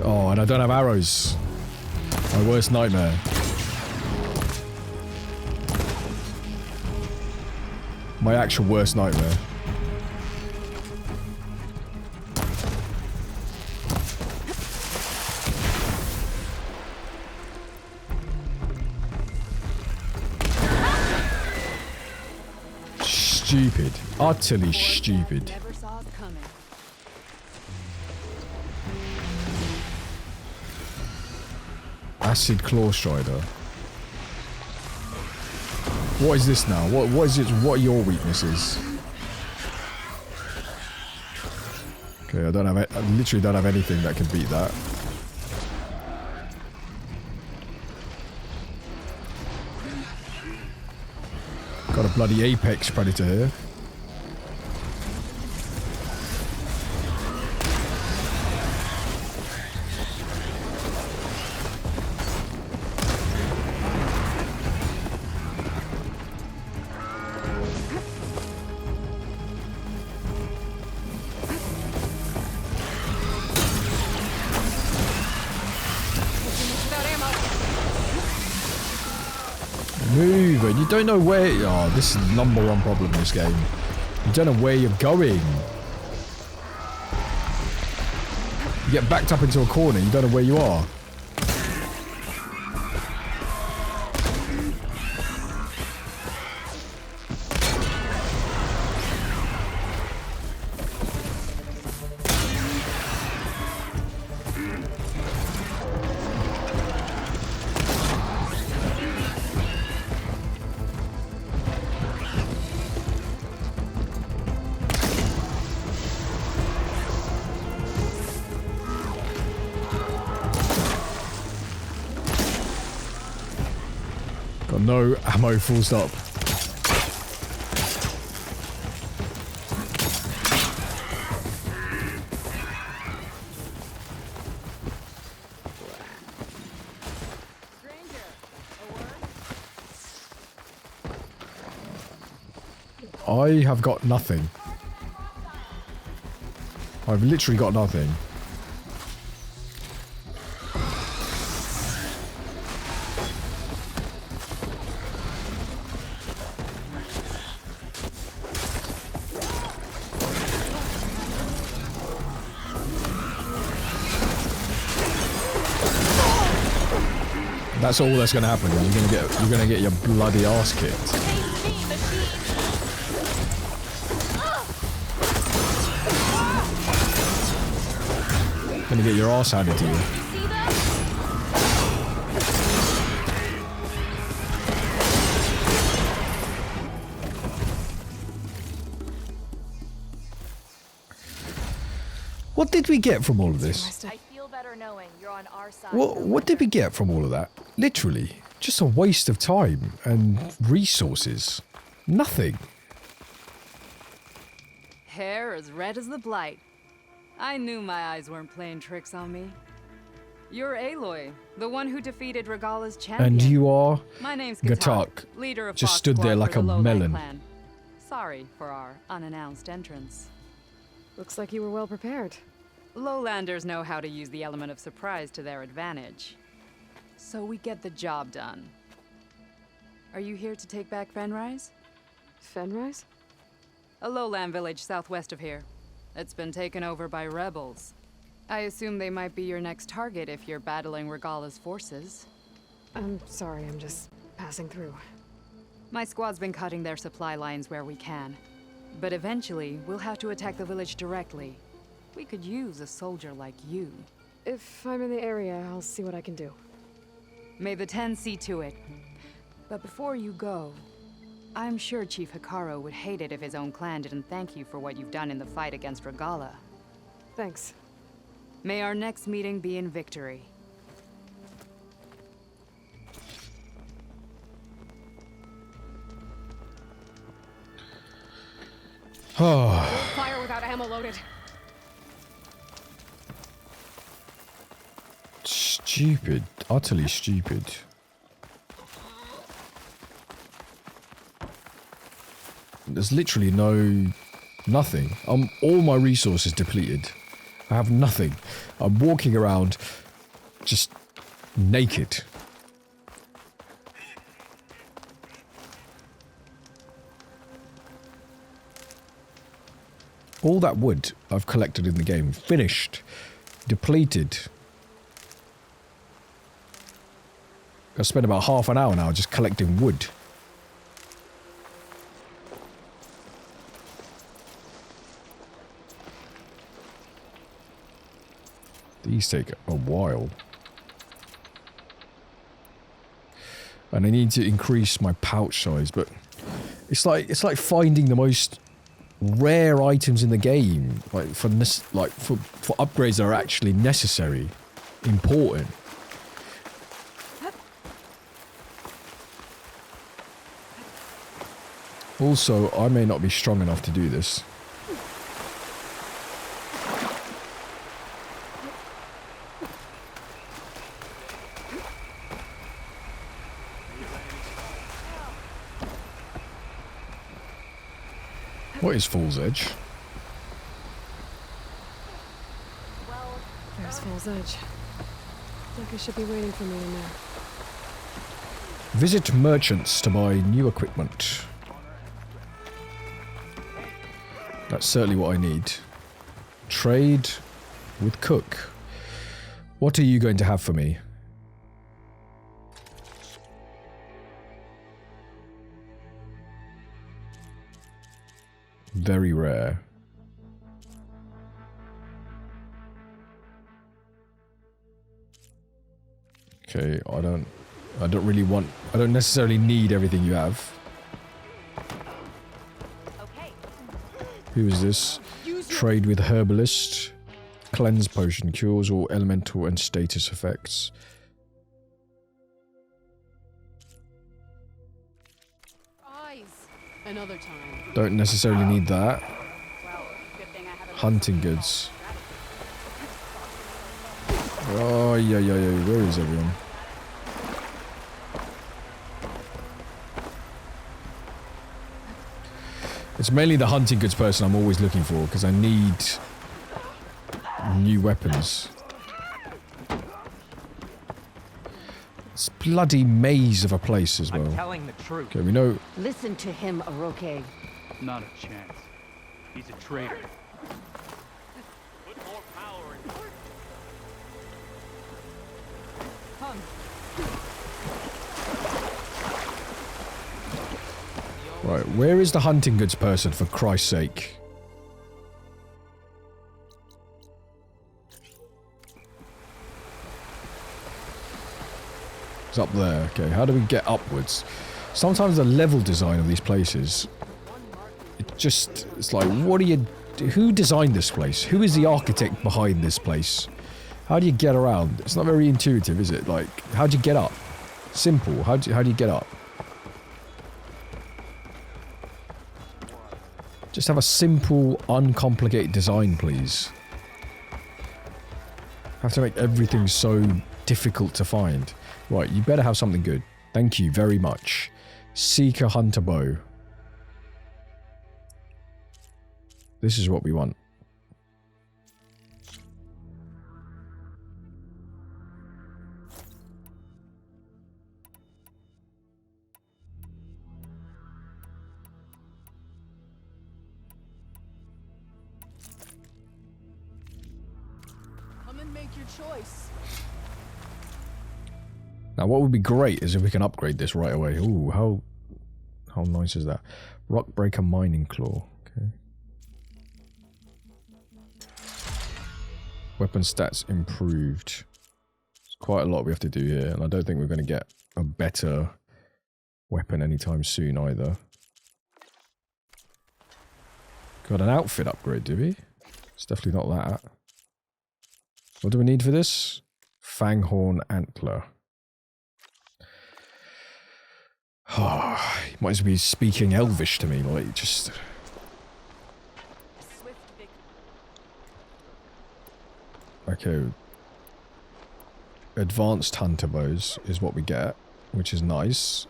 Oh, and I don't have arrows. My worst nightmare. My actual worst nightmare. Stupid. Utterly stupid. Never saw it coming. Acid Claw Strider. What is this now? What is it? What are your weaknesses? Okay, I literally don't have anything that can beat that. Got a bloody apex predator here. Move, and you don't know where. Oh, this is the #1 problem in this game. You don't know where you're going. You get backed up into a corner, you don't know where you are. Got no ammo, full stop. I have got nothing. I've literally got nothing. That's all that's gonna happen. You're gonna get your bloody ass kicked. Gonna get your ass handed to you. What did we get from all of this? I feel better knowing you're on our side. What did we get from all of that? Literally, just a waste of time and resources. Nothing. Hair as red as the blight. I knew my eyes weren't playing tricks on me. You're Aloy, the one who defeated Regala's champion. And you are My name's Gatak. leader of Just Fox stood there Squad like for a the Lowland melon. Clan. Sorry for our unannounced entrance. Looks like you were well prepared. Lowlanders know how to use the element of surprise to their advantage. So we get the job done. Are you here to take back Fenrise? Fenrise? A lowland village southwest of here. It's been taken over by rebels. I assume they might be your next target if you're battling Regala's forces. I'm sorry, I'm just passing through. My squad's been cutting their supply lines where we can. But eventually, we'll have to attack the village directly. We could use a soldier like you. If I'm in the area, I'll see what I can do. May the Ten see to it. But before you go, I'm sure Chief Hikaru would hate it if his own clan didn't thank you for what you've done in the fight against Regala. Thanks. May our next meeting be in victory. Fire without ammo loaded. Stupid. Utterly stupid. There's literally nothing. All my resources depleted. I have nothing. I'm walking around just naked. All that wood I've collected in the game, finished, depleted. I spent about half an hour now just collecting wood. These take a while. And I need to increase my pouch size, but it's like finding the most rare items in the game, like for upgrades that are actually necessary, important. Also, I may not be strong enough to do this. What is Fool's Edge? There's Fool's Edge. Like I should be waiting for me in there. Visit merchants to buy new equipment. That's certainly what I need. Trade with Cook. What are you going to have for me? Very rare. Okay, I don't necessarily need everything you have. Who is this? Trade with herbalist. Cleanse potion cures all elemental and status effects. Another time. Don't necessarily need that. Hunting goods. Oh, yeah. Where is everyone? It's mainly the hunting goods person I'm always looking for, because I need new weapons. It's a bloody maze of a place as well. I'm telling the truth. Okay, we know... Listen to him, Oroke. Not a chance. He's a traitor. Right, where is the hunting goods person, for Christ's sake? It's up there. Okay, how do we get upwards? Sometimes the level design of these places... It's like, what do you... Who designed this place? Who is the architect behind this place? How do you get around? It's not very intuitive, is it? Like, how do you get up? Simple. How do you get up? Just have a simple, uncomplicated design, please. Have to make everything so difficult to find. Right, you better have something good. Thank you very much. Seeker Hunter Bow. This is what we want. Come and make your choice. Now, what would be great is if we can upgrade this right away. Ooh, how nice is that? Rockbreaker Mining Claw. Okay. Weapon stats improved. There's quite a lot we have to do here, and I don't think we're going to get a better weapon anytime soon either. Got an outfit upgrade, do we? It's definitely not that. What do we need for this? Fanghorn Antler. Oh, you might as well be speaking Elvish to me, like, just... Okay. Advanced hunter bows is what we get, which is nice.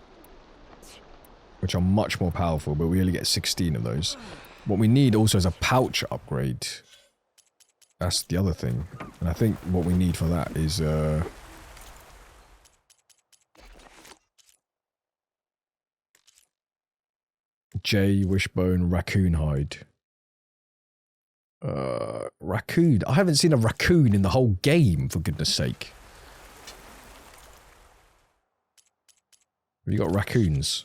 Which are much more powerful, but we only get 16 of those. What we need also is a pouch upgrade. That's the other thing. And I think what we need for that is... J, Wishbone, Raccoon Hide. Raccoon. I haven't seen a raccoon in the whole game, for goodness sake. Have you got raccoons?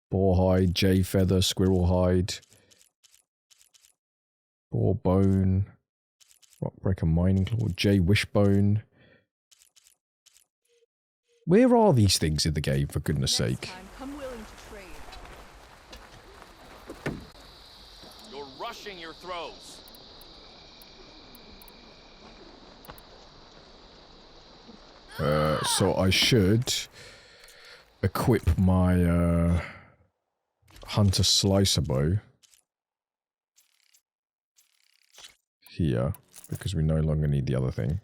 Boar hide, jay feather, squirrel hide. Boar bone. Rockbreaker mining claw, jay wishbone. Where are these things in the game, for goodness sake? Come willing to trade. You're rushing your throws. So I should equip my Hunter Slicer bow here, because we no longer need the other thing.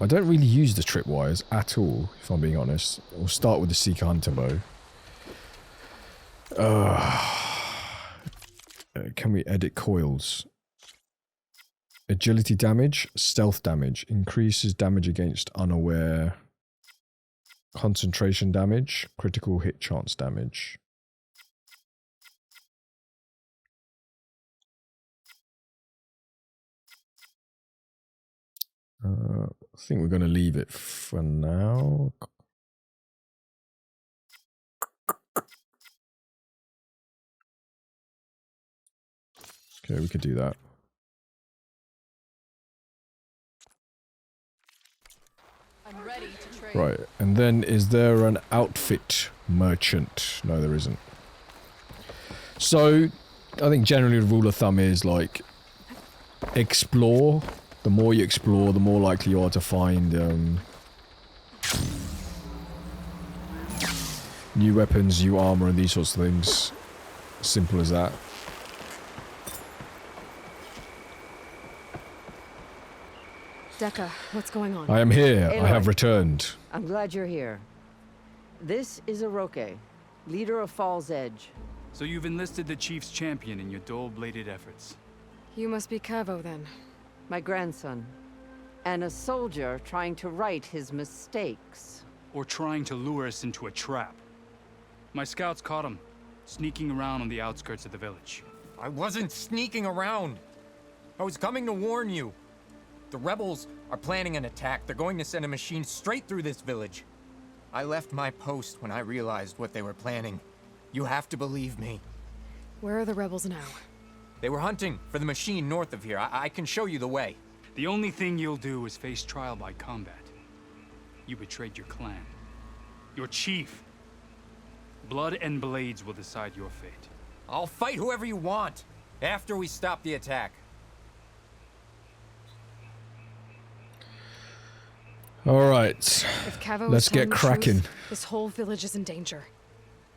I don't really use the tripwires at all, if I'm being honest. We'll start with the Seeker Hunter bow. Can we edit coils? Agility damage, stealth damage, increases damage against unaware, concentration damage, critical hit chance damage. I think we're going to leave it for now. Okay, we could do that. I'm ready to trade. Right, and then is there an outfit merchant? No, there isn't. So, I think generally the rule of thumb is like, explore. The more you explore, the more likely you are to find New weapons, new armor, and these sorts of things. Simple as that. Dekka, what's going on? I am here. Aloy. I have returned. I'm glad you're here. This is Aroke, leader of Fall's Edge. So you've enlisted the Chief's champion in your dull-bladed efforts. You must be Cavo, then. My grandson. And a soldier trying to right his mistakes. Or trying to lure us into a trap. My scouts caught him, sneaking around on the outskirts of the village. I wasn't sneaking around. I was coming to warn you. The rebels are planning an attack. They're going to send a machine straight through this village. I left my post when I realized what they were planning. You have to believe me. Where are the rebels now? They were hunting for the machine north of here. I can show you the way. The only thing you'll do is face trial by combat. You betrayed your clan. Your chief. Blood and blades will decide your fate. I'll fight whoever you want, after we stop the attack. Alright. If Cavo Let's is telling get the cracking. truth, this whole village is in danger.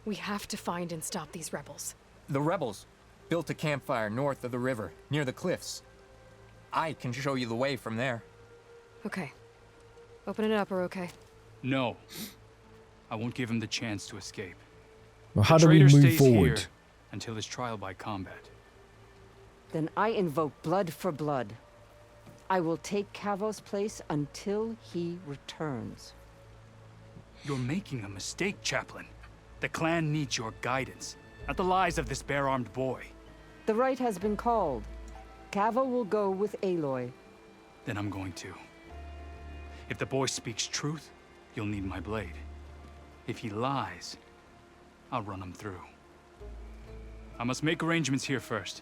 We have to find and stop these rebels. The rebels built a campfire north of the river, near the cliffs. I can show you the way from there. Okay. Open it up, or okay? No. I won't give him the chance to escape. Well, how The do we traitor move stays forward? here until his trial by combat. Then I invoke blood for blood. I will take Cavo's place until he returns. You're making a mistake, Chaplain. The clan needs your guidance, not the lies of this bare-armed boy. The right has been called. Cavo will go with Aloy. Then I'm going to. If the boy speaks truth, you'll need my blade. If he lies, I'll run him through. I must make arrangements here first.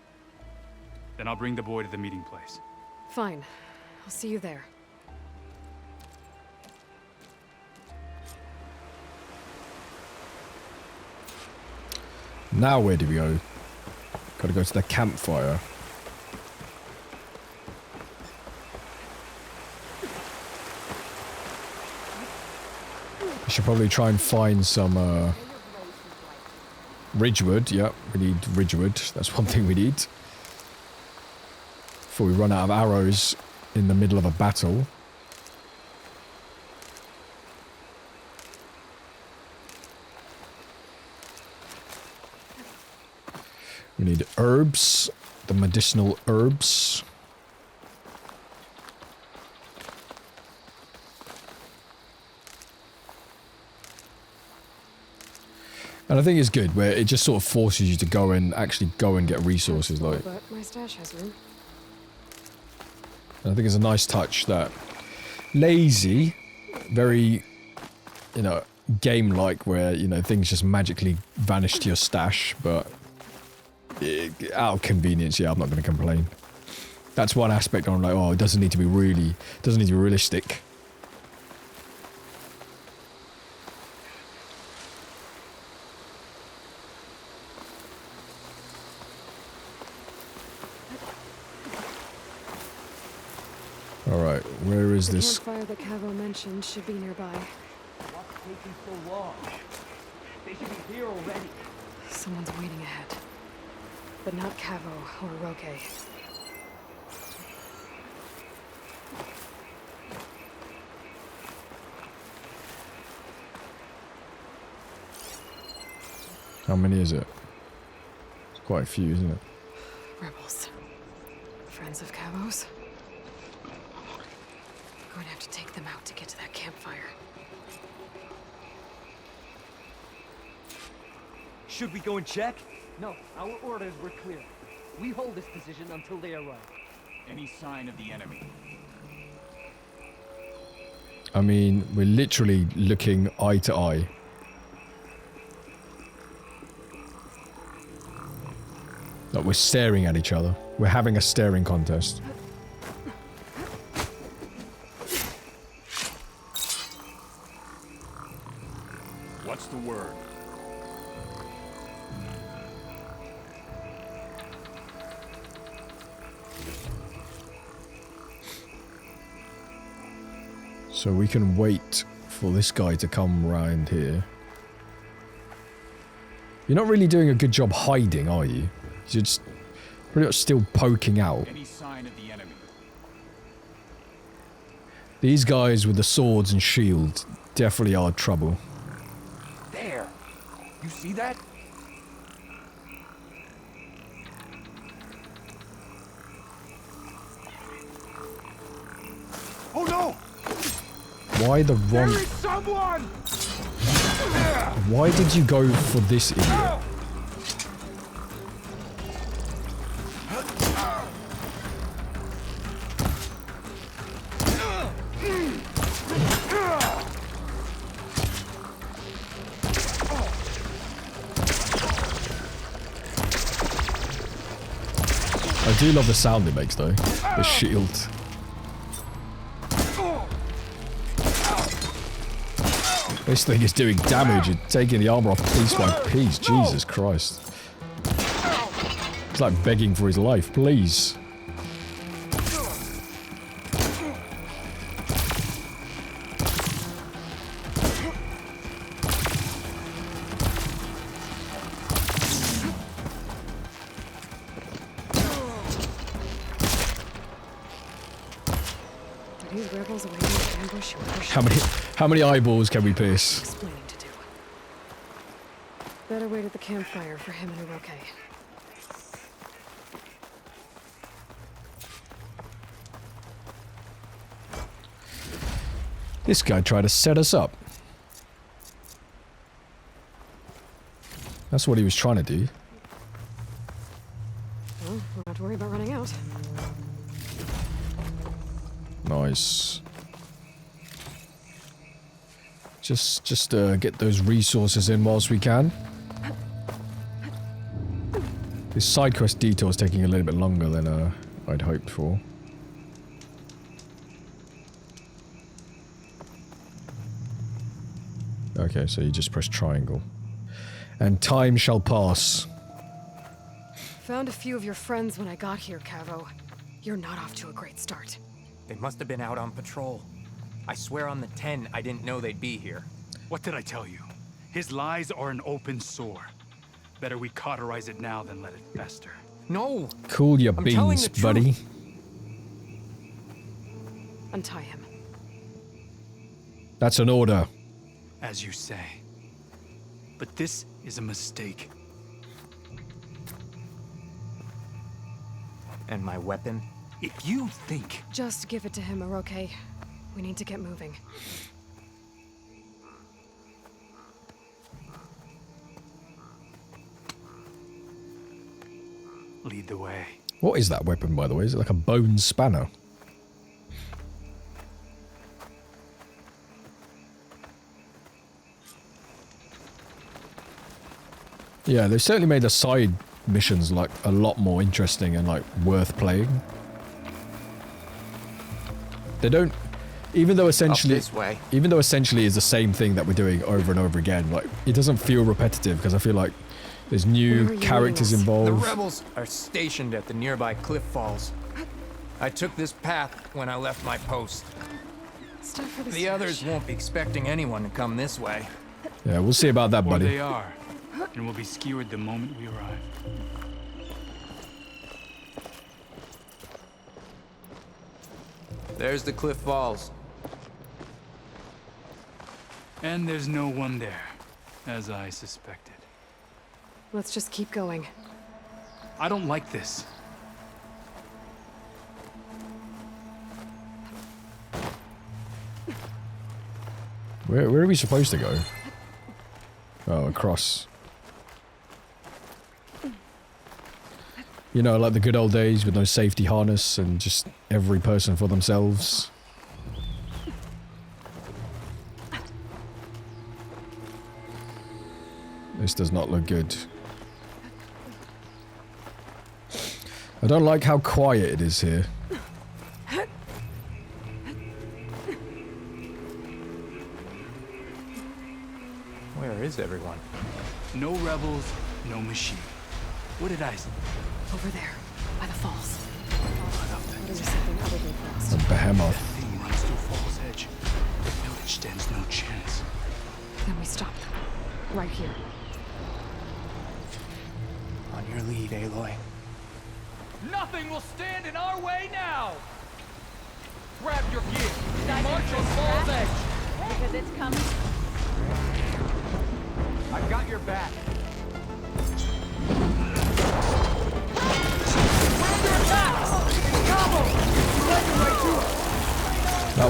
Then I'll bring the boy to the meeting place. Fine. I'll see you there. Now where do we go? Gotta go to the campfire. I should probably try and find some Ridgewood. Yep, we need Ridgewood. That's one thing we need. Before we run out of arrows in the middle of a battle. We need herbs, the medicinal herbs. And I think it's good where it just sort of forces you to go and actually go and get resources. Like, But my stash has room. I think it's a nice touch that lazy, very, you know, game-like where, you know, things just magically vanish to your stash, but out of convenience, yeah, I'm not going to complain. That's one aspect I'm like, oh, it doesn't need to be realistic. Alright, where is this? The campfire that Cavo mentioned should be nearby. What's taking so long? They should be here already. Someone's waiting ahead. But not Cavo or Roque. How many is it? It's quite a few, isn't it? Rebels. Friends of Cavo's. Going to have to take them out to get to that campfire. Should we go and check? No, our orders were clear. We hold this position until they arrive. Any sign of the enemy? I mean, we're literally looking eye to eye. Like, we're staring at each other. We're having a staring contest. What's the word? So we can wait for this guy to come round here. You're not really doing a good job hiding, are you? You're just pretty much still poking out. Any sign of the enemy? These guys with the swords and shields definitely are trouble. There! You see that? Oh no! Why the wrong... There is someone! Why did you go for this idiot? I do love the sound it makes though. The shield. This thing is doing damage and taking the armor off piece by piece. Jesus Christ. It's like begging for his life, please. These rebels awaiting an ambush or How many eyeballs can we pierce? explaining to do. Better wait at the campfire for him and Uroke. This guy tried to set us up. That's what he was trying to do. Well, we don't have to worry about running out. Nice. Just get those resources in whilst we can. This side quest detour is taking a little bit longer than I'd hoped for. Okay, so you just press triangle. And time shall pass. Found a few of your friends when I got here, Cavo. You're not off to a great start. They must have been out on patrol. I swear on the 10, I didn't know they'd be here. What did I tell you? His lies are an open sore. Better we cauterize it now than let it fester. No! Cool your I'm telling beans, the truth. buddy. Untie him. That's an order. As you say. But this is a mistake. And my weapon? If you think... Just give it to him, Uroke. We need to get moving. Lead the way. What is that weapon, by the way? Is it like a bone spanner? Yeah, they've certainly made the side missions like a lot more interesting and like worth playing. They don't, even though essentially it's the same thing that we're doing over and over again, like it doesn't feel repetitive because I feel like there's new characters involved. The rebels are stationed at the nearby cliff falls. I took this path when I left my post. Stuff for the The others won't be expecting anyone to come this way. Yeah, we'll see about that, Or buddy. they are, and will be skewered the moment we arrive. There's the cliff falls. And there's no one there, as I suspected. Let's just keep going. I don't like this. Where are we supposed to go? Oh, across. You know, like the good old days with no safety harness and just every person for themselves. This does not look good. I don't like how quiet it is here. Where is everyone? No rebels, no machine. What did I say? Over there, by the falls. What is something other than frost? A behemoth. That thing runs through Fall's Edge. The village stands no chance. Then we stop them. Right here. On your lead, Aloy. Nothing will stand in our way now! Grab your gear! March on Fall's Edge! Because it's coming. I've got your back. That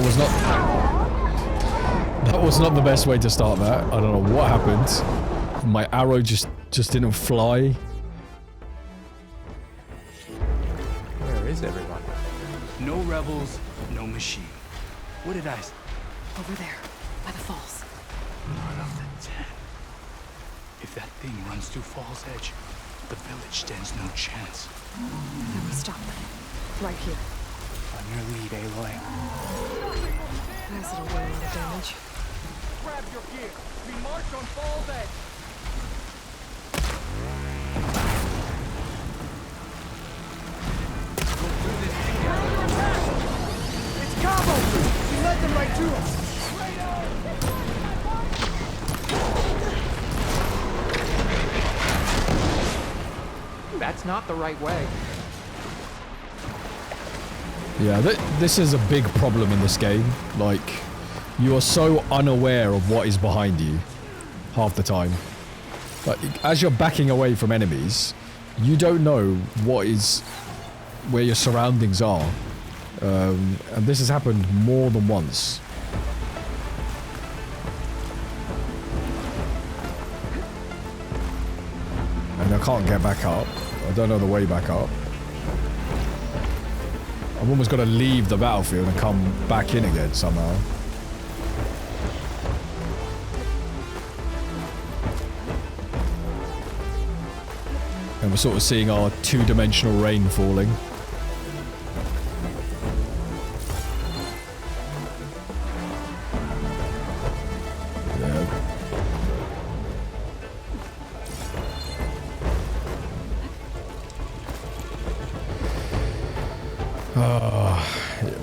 was not the best way to start that. I don't know what happened. My arrow just didn't fly. Where is everyone? No rebels, no machine. What did I say? Over there, by the falls. None of the 10. If that thing runs through Fall's Edge, the village stands no chance. Then we stop them. Right here. On your lead, Aloy. Acid will do a lot of damage. Grab your gear. We march on Fall's Edge. It's Cabo! We led them right to us! That's not the right way. Yeah, this is a big problem in this game. Like, you are so unaware of what is behind you half the time. Like, as you're backing away from enemies, you don't know where your surroundings are. And this has happened more than once. And I can't get back up. I don't know the way back up. I've almost got to leave the battlefield and come back in again somehow. And we're sort of seeing our two-dimensional rain falling.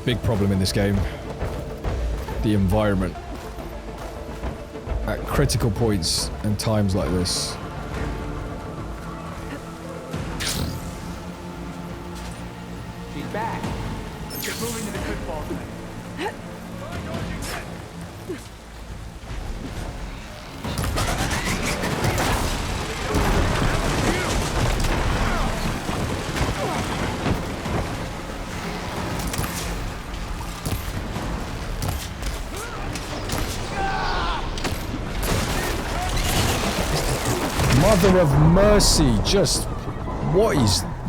Big problem in this game. The environment. At critical points and times like this. She's back. Let's get moving to the good ball thing. Mother of mercy, just...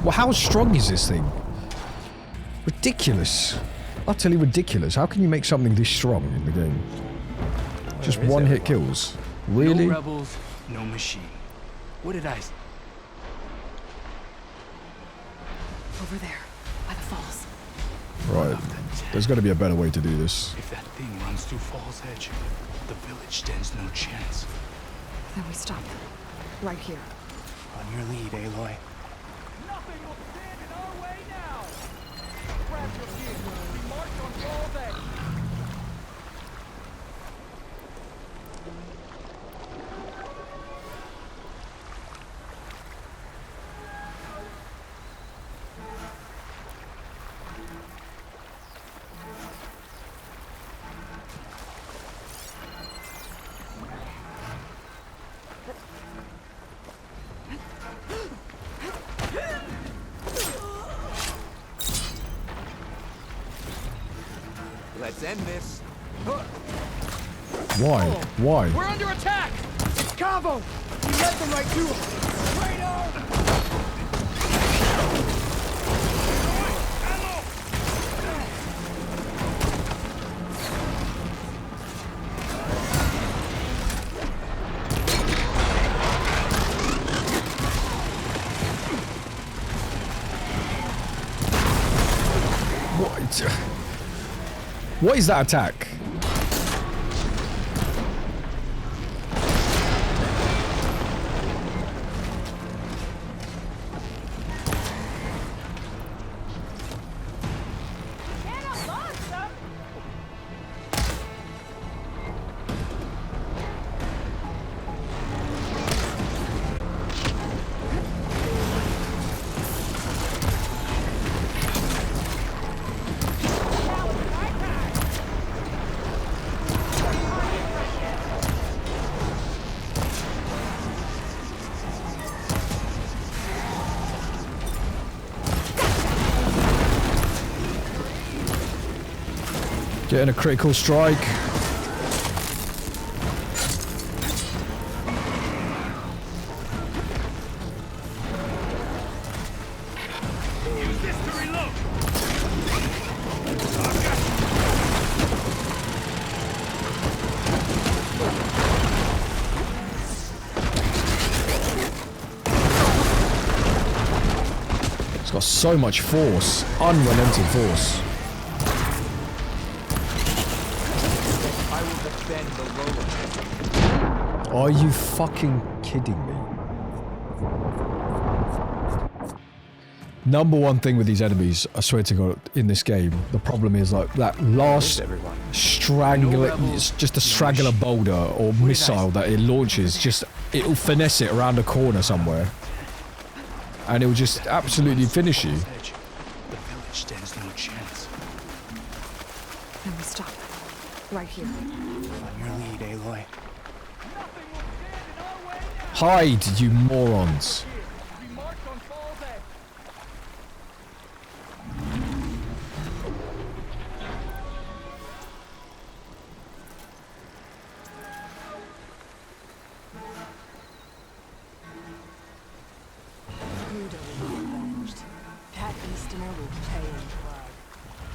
how strong is this thing? Ridiculous. Utterly ridiculous. How can you make something this strong in the game? Just one hit kills. Really? No rebels, no machine. What did I say? Over there, by the falls. Right. There's got to be a better way to do this. If that thing runs through Fall's Edge, the village stands no chance. Then we stop them. Right here. On your lead, Aloy. Nothing will stand in our way now! Grab your gear. We march on Fall's Edge. Let's end this. Why? Why? We're under attack! It's Cabo! We led them right to us! What is that attack? Getting a critical strike. It's got so much force, unrelenting force. I will defend the lowlands. Are you fucking kidding me? Number one thing with these enemies, I swear to God, in this game, the problem is like that last strangler, it's just a straggler boulder or missile that it launches, just it'll finesse it around a corner somewhere. And it'll just absolutely finish you. The village stands no chance. Then we stop. Right here. On your lead, Aloy. Hide, you morons.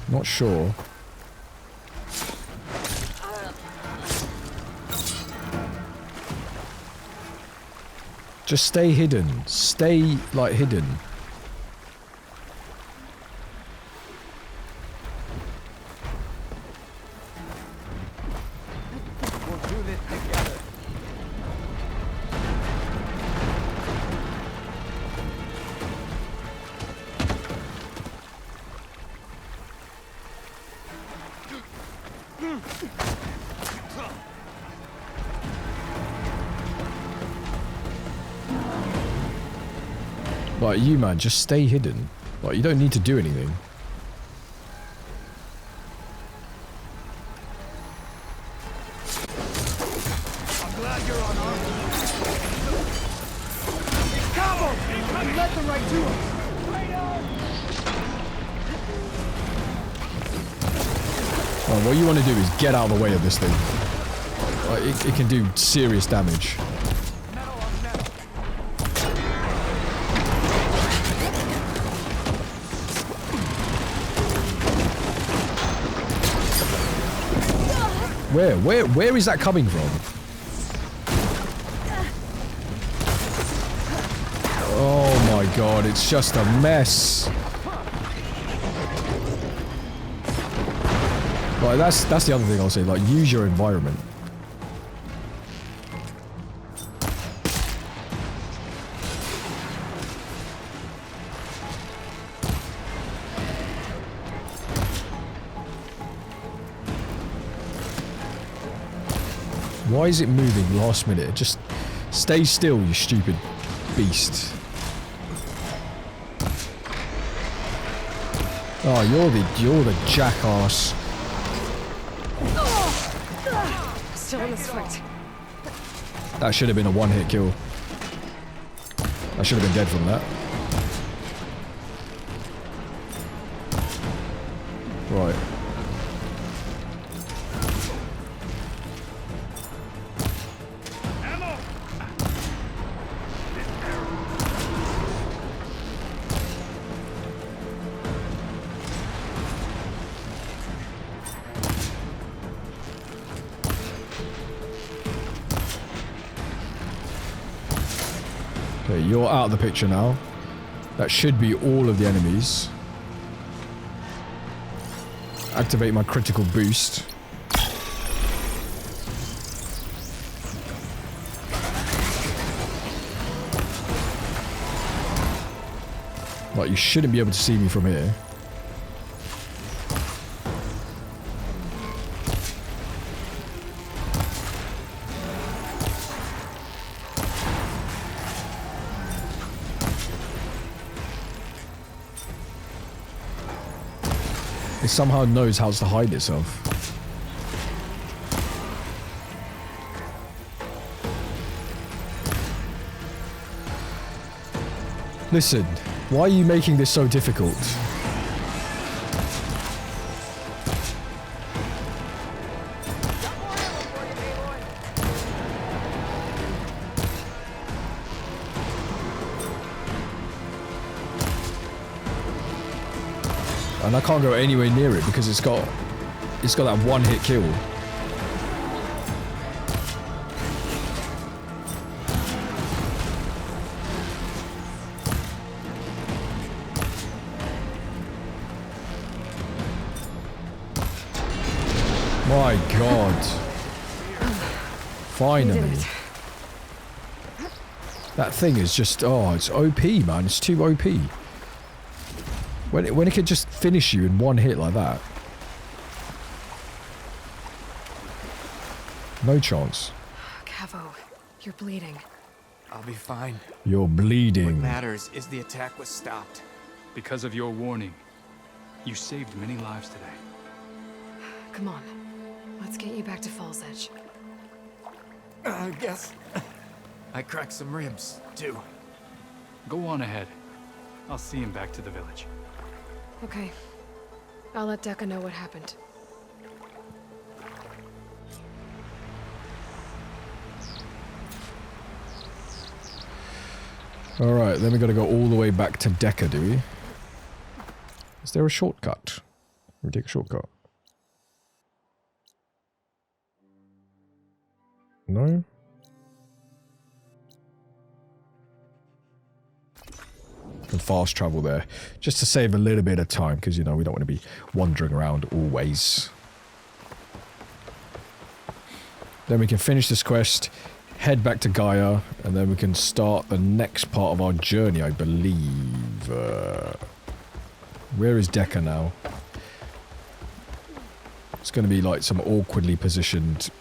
Not sure. Just stay hidden. Stay, like, hidden. We'll do this together. Like, you, man, just stay hidden. Like, you don't need to do anything. I'm glad you're on our Combo! You led them right to us! Oh, what you want to do is get out of the way of this thing. Like, it can do serious damage. Where is that coming from? Oh my God, it's just a mess. Like, that's the other thing I'll say, like, use your environment. Why is it moving last minute? Just stay still, you stupid beast. Oh, you're the jackass. Still in this fight. That should have been a one-hit kill. I should have been dead from that. Right. Okay, you're out of the picture now. That should be all of the enemies. Activate my critical boost. Like, you shouldn't be able to see me from here. It somehow knows how to hide itself. Listen, why are you making this so difficult? And I can't go anywhere near it because it's got that one-hit kill. My God. Finally. That thing is just, oh, it's OP, man. It's too OP. When it could just finish you in one hit like that. No chance. Cavo, you're bleeding. I'll be fine. You're bleeding. What matters is the attack was stopped. Because of your warning, you saved many lives today. Come on. Let's get you back to Falls Edge. I guess I cracked some ribs, too. Go on ahead. I'll see him back to the village. Okay. I'll let Dekka know what happened. Alright, then we gotta go all the way back to Dekka, do we? Is there a shortcut? We take a shortcut. No? Can fast travel there. Just to save a little bit of time, because, you know, we don't want to be wandering around always. Then we can finish this quest, head back to Gaia, and then we can start the next part of our journey, I believe. Where is Dekka now? It's going to be like some awkwardly positioned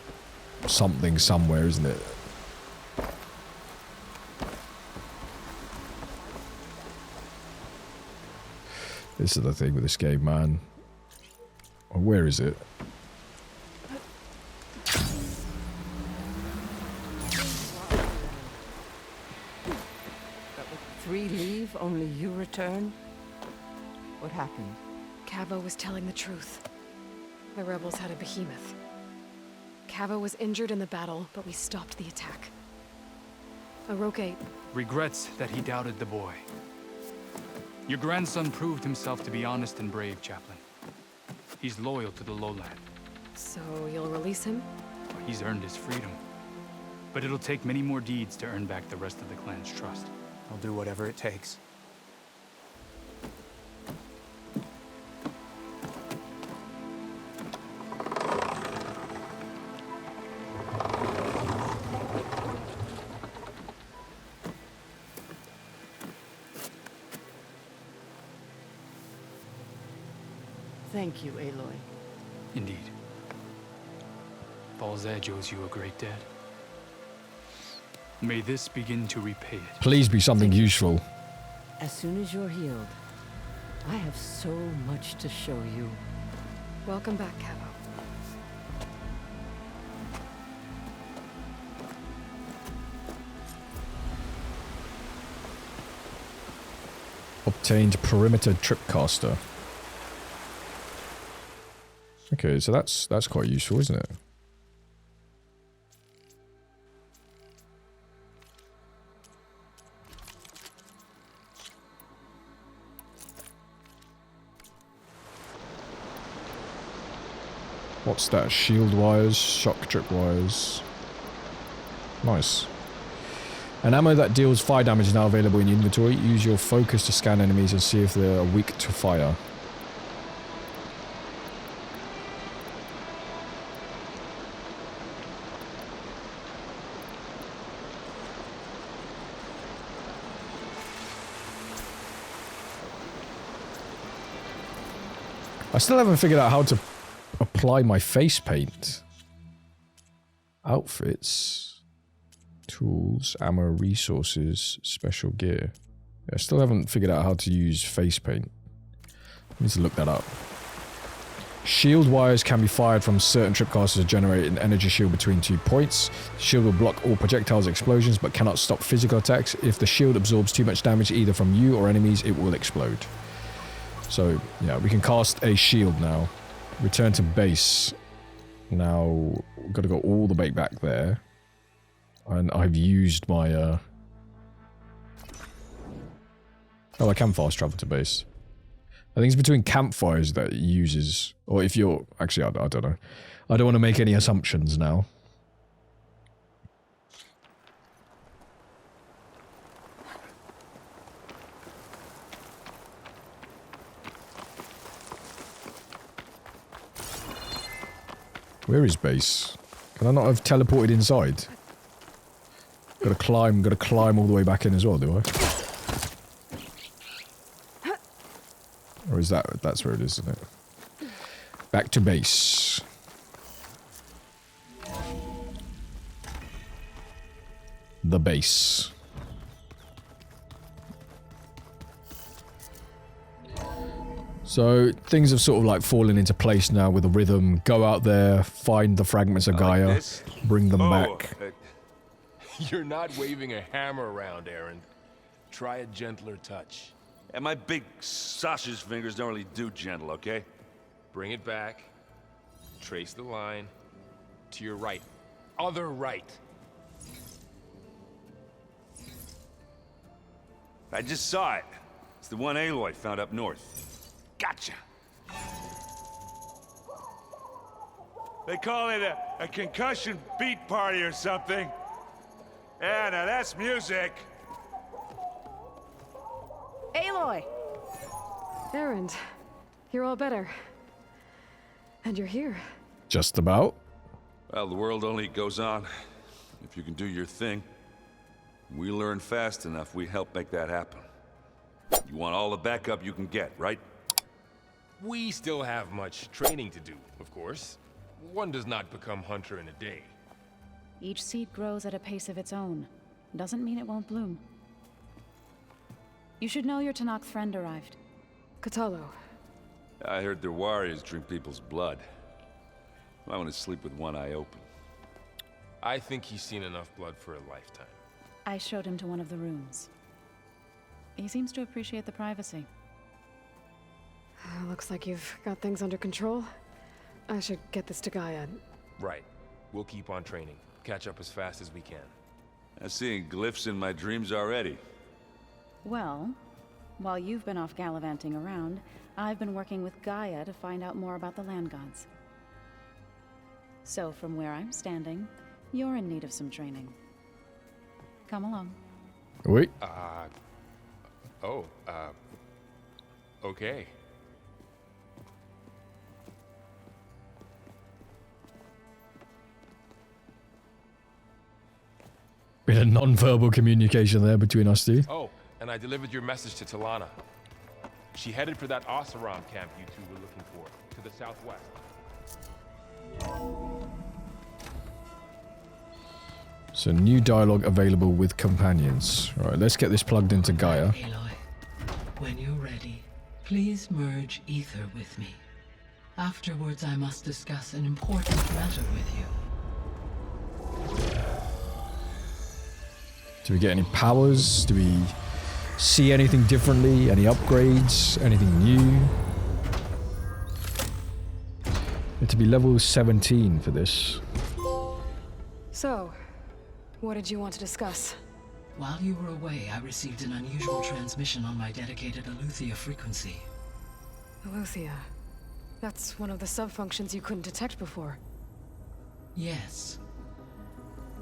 something somewhere, isn't it? This is the thing with this game, man. Where is it? Three leave, only you return? What happened? Cavo was telling the truth. The rebels had a behemoth. Cavo was injured in the battle, but we stopped the attack. Aroke regrets that he doubted the boy. Your grandson proved himself to be honest and brave, Chaplain. He's loyal to the lowland. So you'll release him? He's earned his freedom. But it'll take many more deeds to earn back the rest of the clan's trust. I'll do whatever it takes. Thank you, Aloy. Indeed. Falls Edge owes you a great debt. May this begin to repay it. Please be something useful. As soon as you're healed, I have so much to show you. Welcome back, Cavo. Obtained perimeter tripcaster. Okay, so that's quite useful, isn't it? What's that? Shield wires, shock trip wires. Nice. An ammo that deals fire damage is now available in your inventory. Use your focus to scan enemies and see if they are weak to fire. I still haven't figured out how to apply my face paint. Outfits. Tools, ammo, resources, special gear. I still haven't figured out how to use face paint. I need to look that up. Shield wires can be fired from certain tripcasters to generate an energy shield between 2 points. The shield will block all projectiles explosions but cannot stop physical attacks. If the shield absorbs too much damage either from you or enemies, it will explode. So, yeah, we can cast a shield now. Return to base. Now, we've got to go all the way back there. And I've used my, Oh, I can fast travel to base. I think it's between campfires that it uses, or if you're actually, I don't know. I don't want to make any assumptions now. Where is base? Can I not have teleported inside? Gotta climb all the way back in as well, do I? Or is that's where it is, isn't it? Back to base. The base. So things have sort of like fallen into place now with a rhythm. Go out there, find the fragments of Gaia, bring them back. You're not waving a hammer around, Aaron. Try a gentler touch. And my big sausage fingers don't really do gentle, okay? Bring it back. Trace the line. To your right. Other right. I just saw it. It's the one Aloy found up north. Gotcha. They call it a concussion beat party or something. Yeah, now that's music. Aloy! Erend, you're all better. And you're here. Just about. Well, the world only goes on if you can do your thing. We learn fast enough, we help make that happen. You want all the backup you can get, right? We still have much training to do, of course. One does not become hunter in a day. Each seed grows at a pace of its own. Doesn't mean it won't bloom. You should know your Tanakh friend arrived. Katalo. I heard their warriors drink people's blood. I want to sleep with one eye open. I think he's seen enough blood for a lifetime. I showed him to one of the rooms. He seems to appreciate the privacy. Looks like you've got things under control. I should get this to Gaia. Right. We'll keep on training. Catch up as fast as we can. I'm seeing glyphs in my dreams already. Well, while you've been off gallivanting around, I've been working with Gaia to find out more about the land gods. So from where I'm standing, you're in need of some training. Come along. Wait. Okay. Bit of non-verbal communication there between us two. Oh, and I delivered your message to Talana. She headed for that Oseram camp you two were looking for, to the southwest. So new dialogue available with companions. Alright, let's get this plugged into Gaia. Aloy, when you're ready, please merge ether with me. Afterwards, I must discuss an important matter with you. Do we get any powers? Do we see anything differently? Any upgrades? Anything new? Need to be level 17 for this. So, what did you want to discuss? While you were away, I received an unusual transmission on my dedicated Aletheia frequency. Aletheia. That's one of the sub-functions you couldn't detect before. Yes.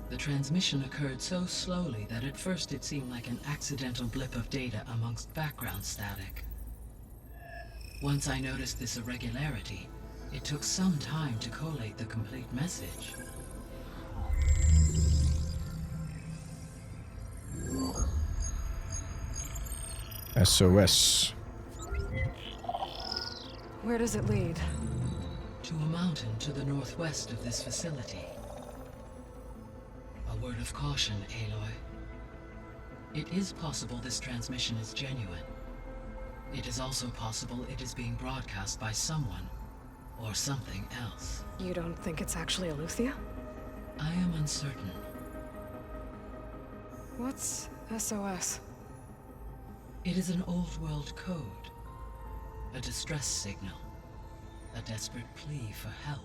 The transmission occurred so slowly that at first it seemed like an accidental blip of data amongst background static. Once I noticed this irregularity, it took some time to collate the complete message. SOS. Where does it lead? To a mountain to the northwest of this facility. A word of caution, Aloy. It is possible this transmission is genuine. It is also possible it is being broadcast by someone or something else. You don't think it's actually Aletheia? I am uncertain. What's SOS? It is an old world code. A distress signal. A desperate plea for help.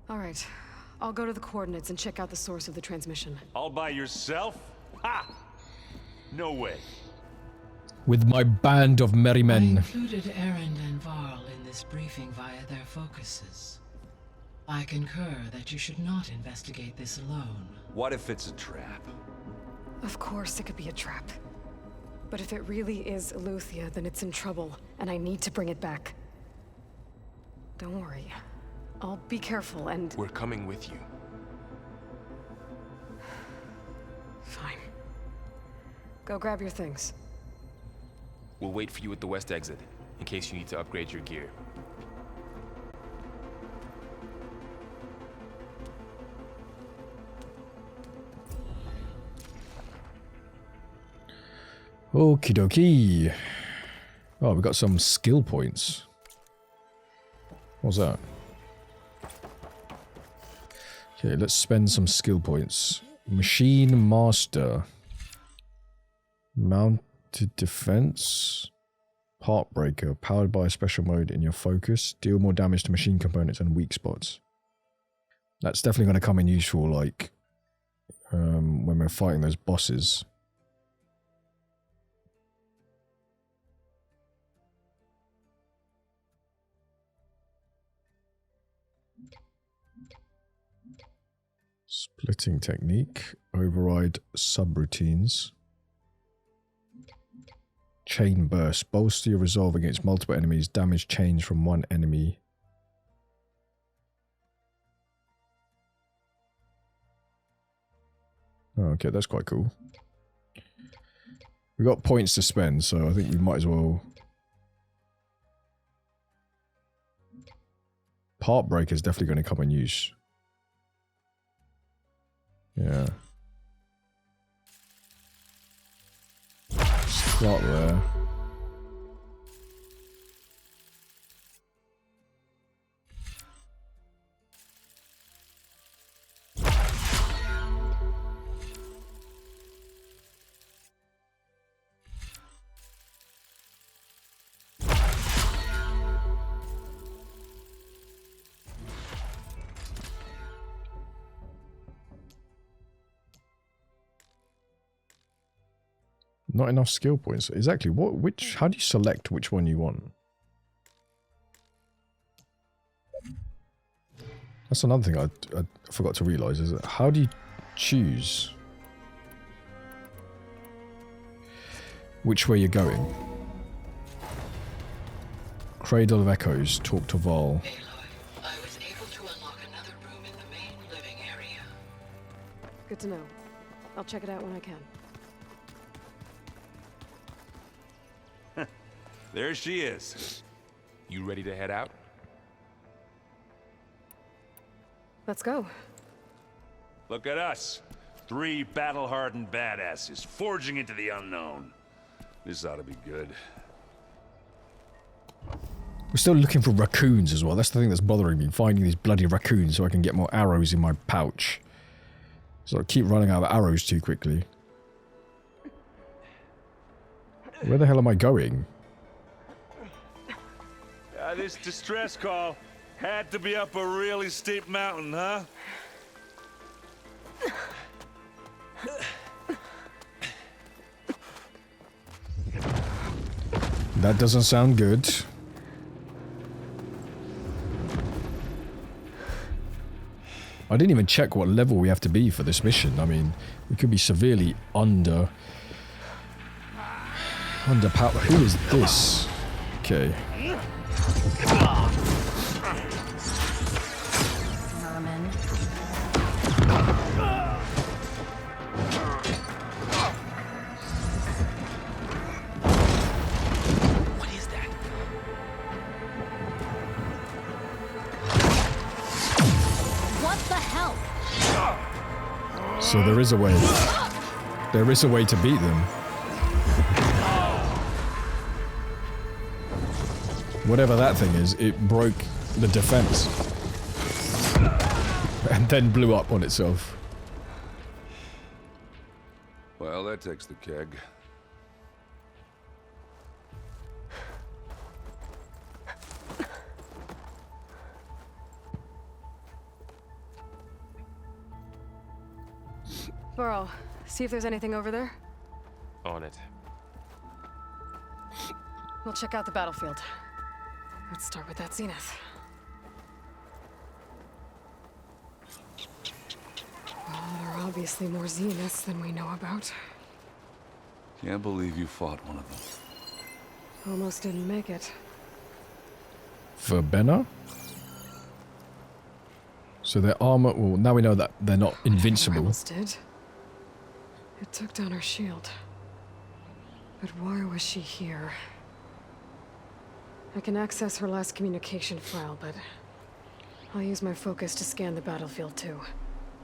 All right. I'll go to the coordinates and check out the source of the transmission. All by yourself? Ha! No way. with my band of merry I men. included Erend and Varl in this briefing via their focuses. I concur that you should not investigate this alone. What if it's a trap? Of course it could be a trap. But if it really is Eleuthia, then it's in trouble, and I need to bring it back. Don't worry. I'll be careful and... We're coming with you. Fine. Go grab your things. We'll wait for you at the west exit, in case you need to upgrade your gear. Okie dokie. Oh, we got some skill points. What's that? Okay, let's spend some skill points. Machine Master. Mounted Defense. Part Breaker. Powered by a special mode in your focus. Deal more damage to machine components and weak spots. That's definitely going to come in useful, like, when we're fighting those bosses. Splitting technique, override subroutines. Chain burst, bolster your resolve against multiple enemies, damage chains from one enemy. Oh, okay, that's quite cool. We got points to spend, so I think we might as well. Part Breaker is definitely going to come in use. Yeah. Start there. Not enough skill points. Exactly. How do you select which one you want? That's another thing I forgot to realize, is that how do you choose which way you're going? Cradle of Echoes, talk to Varl. I was able to unlock another room in the main living area. Good to know. I'll check it out when I can. There she is. You ready to head out? Let's go. Look at us. 3 battle-hardened badasses forging into the unknown. This ought to be good. We're still looking for raccoons as well. That's the thing that's bothering me. Finding these bloody raccoons so I can get more arrows in my pouch. So I keep running out of arrows too quickly. Where the hell am I going? This distress call had to be up a really steep mountain, huh? That doesn't sound good. I didn't even check what level we have to be for this mission. I mean, we could be severely underpowered. Who is this? Okay. Vermin. What is that? What the hell? So there is a way. There is a way to beat them. Whatever that thing is, it broke the defense. And then blew up on itself. Well, that takes the keg. Varl, see if there's anything over there. On it. We'll check out the battlefield. Let's start with that Zenith. Well, there are obviously more Zeniths than we know about. Can't believe you fought one of them. Almost didn't make it. Verbena? So their armor... Well, now we know that they're not invincible. Almost did. It took down her shield. But why was she here? I can access her last communication file, but I'll use my focus to scan the battlefield too.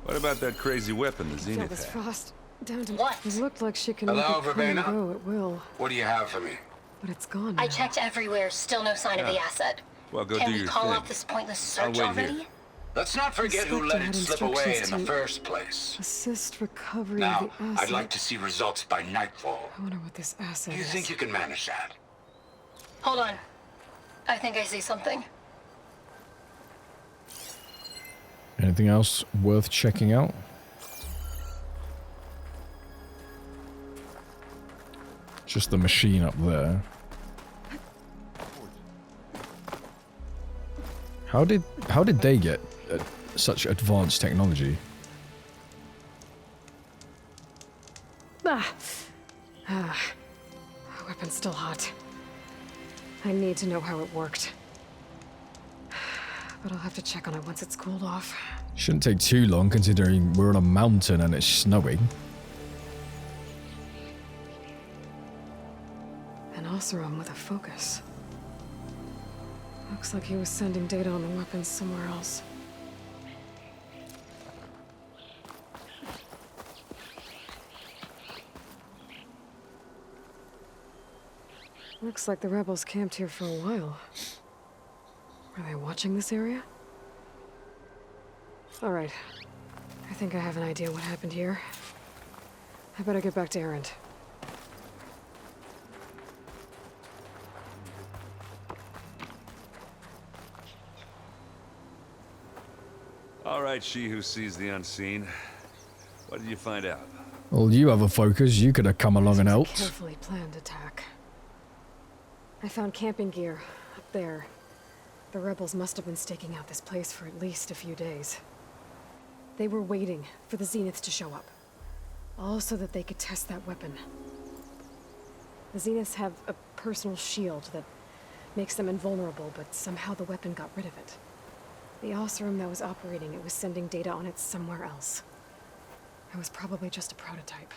What about that crazy weapon the Feel Zenith this had? frost down to What? It looked like she can Hello, make it come and Verbena? go at will, What do you have for me? but it's gone I now. checked everywhere, still no sign of the Yeah. asset. Well, go Can do we your call thing. off this pointless I'll search wait already? here. Let's not forget who let it slip away in the to first place. assist recovery Now, of the asset. I'd like to see results by nightfall. I wonder what this asset Do you is. think you can manage that? Hold on. I think I see something. Anything else worth checking out? Just the machine up there. How did they get such advanced technology? Ah, weapon's still hot. I need to know how it worked. But I'll have to check on it once it's cooled off. Shouldn't take too long considering we're on a mountain and it's snowing. An Oseram with a focus. Looks like he was sending data on the weapons somewhere else. Looks like the rebels camped here for a while. Are they watching this area? All right. I think I have an idea what happened here. I better get back to Erend. All right, she who sees the unseen. What did you find out? Well, you have a focus. You could have come along and helped. Carefully planned attack. I found camping gear up there. The rebels must have been staking out this place for at least a few days. They were waiting for the Zeniths to show up. All so that they could test that weapon. The Zeniths have a personal shield that makes them invulnerable, but somehow the weapon got rid of it. The Oseram that was operating it was sending data on it somewhere else. It was probably just a prototype.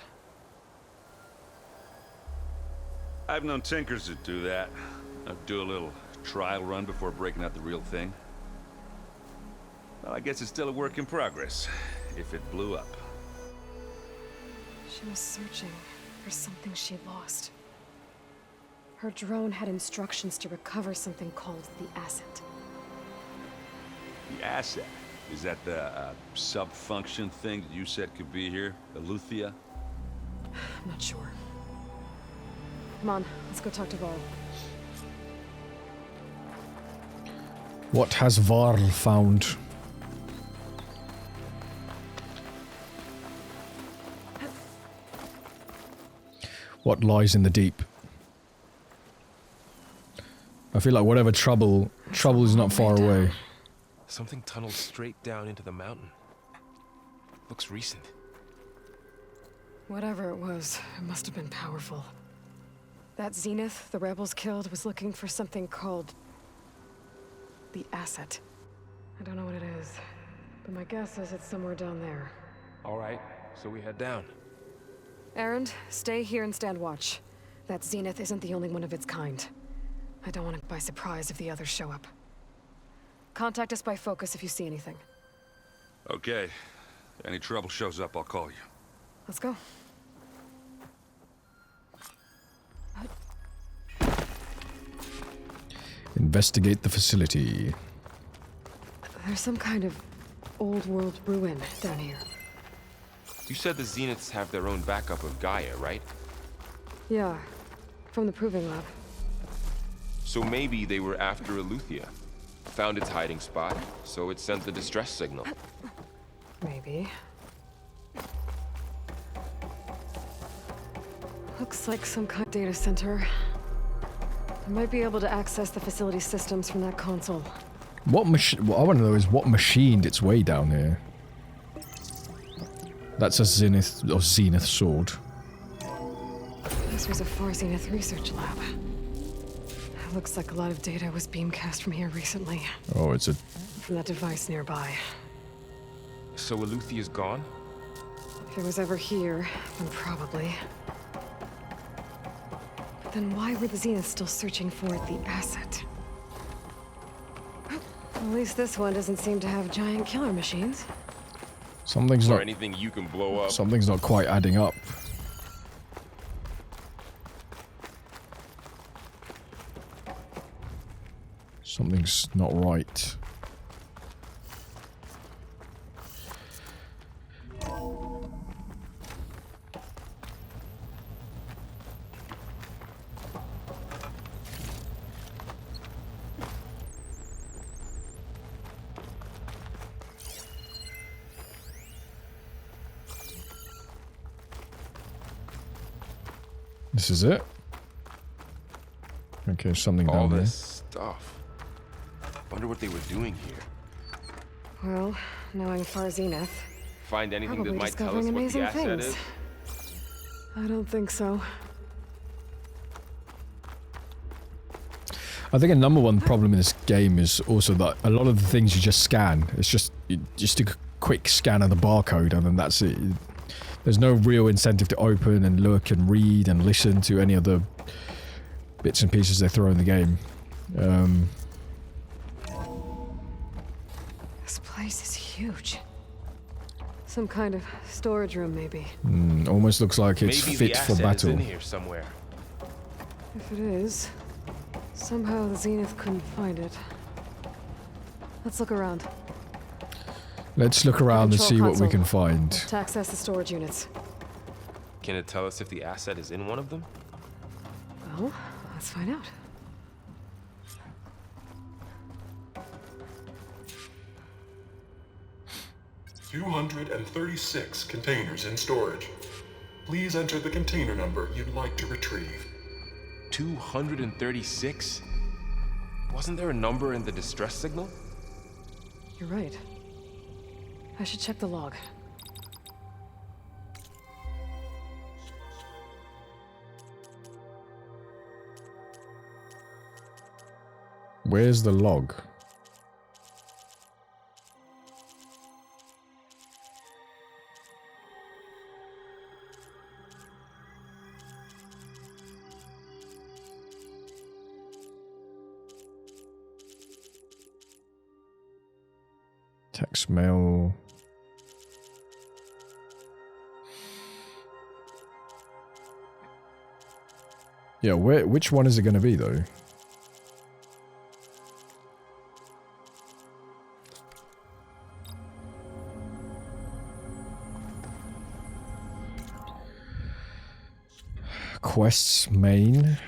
I've known tinkers that do that. I'd do a little trial run before breaking out the real thing. Well, I guess it's still a work in progress, if it blew up. She was searching for something she lost. Her drone had instructions to recover something called the asset. The asset? Is that the sub-function thing that you said could be here? Eleuthia? I'm not sure. Come on, let's go talk to Varl. What has Varl found? What lies in the deep? I feel like whatever trouble is not far away. Something tunneled straight down into the mountain. Looks recent. Whatever it was, it must have been powerful. That Zenith the rebels killed was looking for something called the asset. I don't know what it is, but my guess is it's somewhere down there. All right, so we head down. Erend, stay here and stand watch. That Zenith isn't the only one of its kind. I don't want it by surprise if the others show up. Contact us by focus if you see anything. Okay. Any trouble shows up, I'll call you. Let's go. Investigate the facility. There's some kind of old world ruin down here. You said the Zeniths have their own backup of Gaia, right? Yeah, from the Proving Lab. So maybe they were after Eleuthia. Found its hiding spot, so it sent the distress signal. Maybe. Looks like some kind of data center. The might be able to access the facility systems from that console. What machine? What I want to know is what machined its way down here. That's a Zenith or Zenith sword. This was a Far Zenith research lab. Looks like a lot of data was beamcast from here recently. Oh, it's a... From that device nearby. So Eluthia's gone? If it was ever here, then probably. But then why were the Zeniths still searching for the asset? At least this one doesn't seem to have giant killer machines. Something's or not... anything you can blow up. Something's not quite adding up. Something's not right. This is it? Okay, something down there. All this stuff. Wonder what they were doing here. Well, knowing Far Zenith, Find anything that probably might tell us discovering what the amazing asset things. is? I don't think so. I think a number one problem in this game is also that a lot of the things you just scan, it's just a quick scan of the barcode and then that's it. There's no real incentive to open and look and read and listen to any of the bits and pieces they throw in the game. This place is huge. Some kind of storage room, maybe. Almost looks like it's Maybe fit the for asset battle. is in here somewhere. If it is, somehow the Zenith couldn't find it. Let's look around. Let's look around and see what we can find. To access the storage units. Can it tell us if the asset is in one of them? Well, let's find out. $236 containers in storage. Please enter the container number you'd like to retrieve. 236? Wasn't there a number in the distress signal? You're right. I should check the log. Where's the log? Text mail. Yeah, which one is it going to be though? Quests main.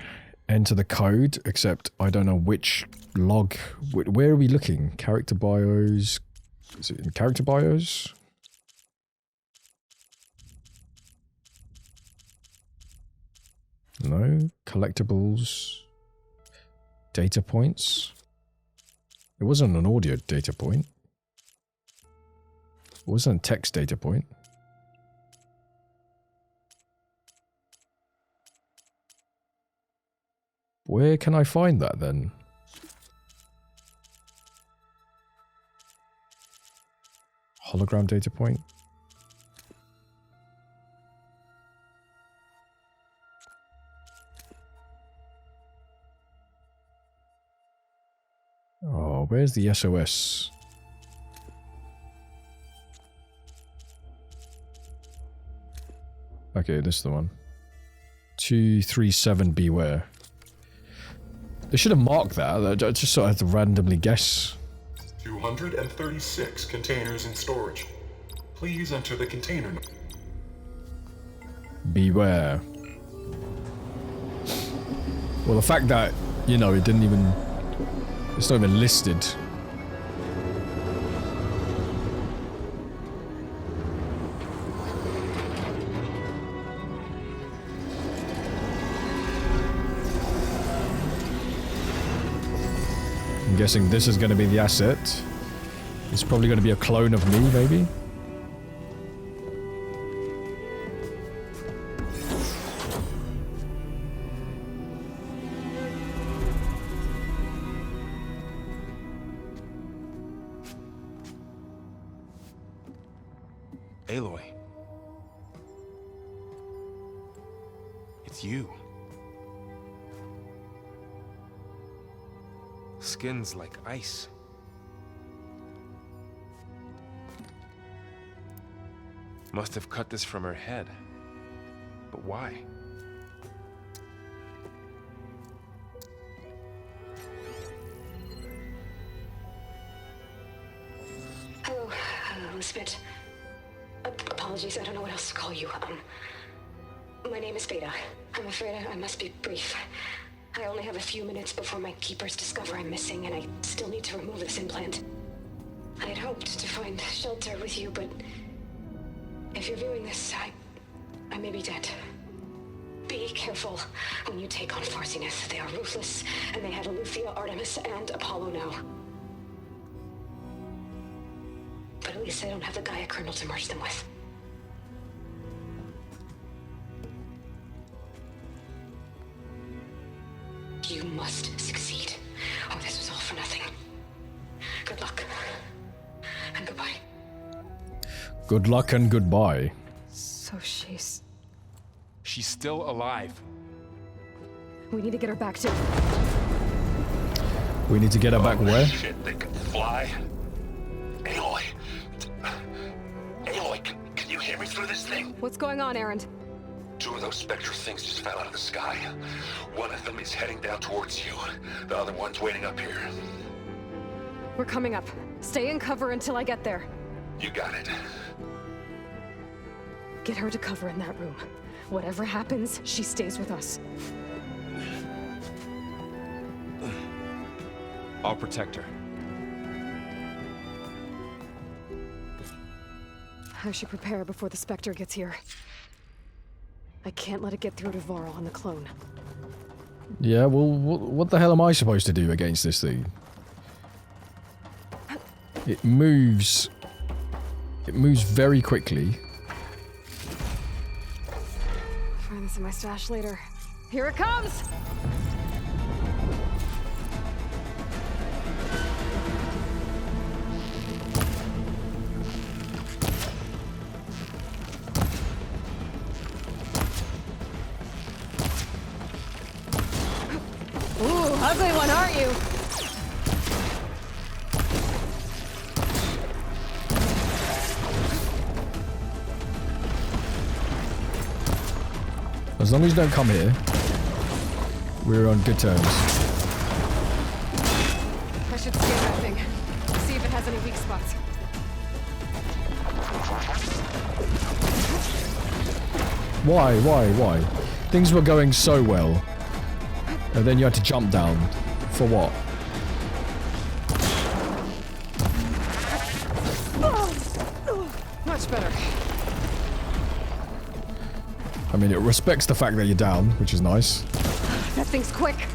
Enter the code, except I don't know which log. Where are we looking? Character bios. Is it in character bios? No. Collectibles. Data points. It wasn't an audio data point. It wasn't a text data point. Where can I find that then? Hologram data point? Oh, where's the SOS? Okay, this is the one. 237 beware. They should have marked that. I just sort of had to randomly guess. 236 containers in storage. Please enter the container number. Beware. Well, the fact that, you know, it didn't even... It's not even listed. I'm guessing this is going to be the asset. It's probably going to be a clone of me, maybe? Aloy. It's you. Skin's like ice. Must have cut this from her head. But why? Hello, Elizabeth. Apologies, I don't know what else to call you. My name is Veda. I'm afraid I must be brief. I only have a few minutes before my keepers discover I'm missing, and I still need to remove this implant. I had hoped to find shelter with you, but if you're viewing this, I may be dead. Be careful when you take on Far Zenith. They are ruthless, and they have Aletheia, Artemis, and Apollo now. But at least I don't have the Gaia kernel to merge them with. You must succeed, or this was all for nothing. Good luck. And goodbye. Good luck and goodbye. So she's still alive. We need to get her back to... We need to get her back where? Shit, they can fly. Aloy. Aloy, can you hear me through this thing? What's going on, Erend? 2 of those Spectre things just fell out of the sky. One of them is heading down towards you. The other one's waiting up here. We're coming up. Stay in cover until I get there. You got it. Get her to cover in that room. Whatever happens, she stays with us. I'll protect her. I should prepare before the Spectre gets here. I can't let it get through to Varl on the clone. Yeah, well, what the hell am I supposed to do against this thing? It moves... It moves very quickly. Find this in my stash later. Here it comes! Ooh, ugly one, aren't you? As long as you don't come here, we're on good terms. I should scan that thing. See if it has any weak spots. Why? Things were going so well. And then you had to jump down. For what? Much better. I mean, it respects the fact that you're down, which is nice. That thing's quick.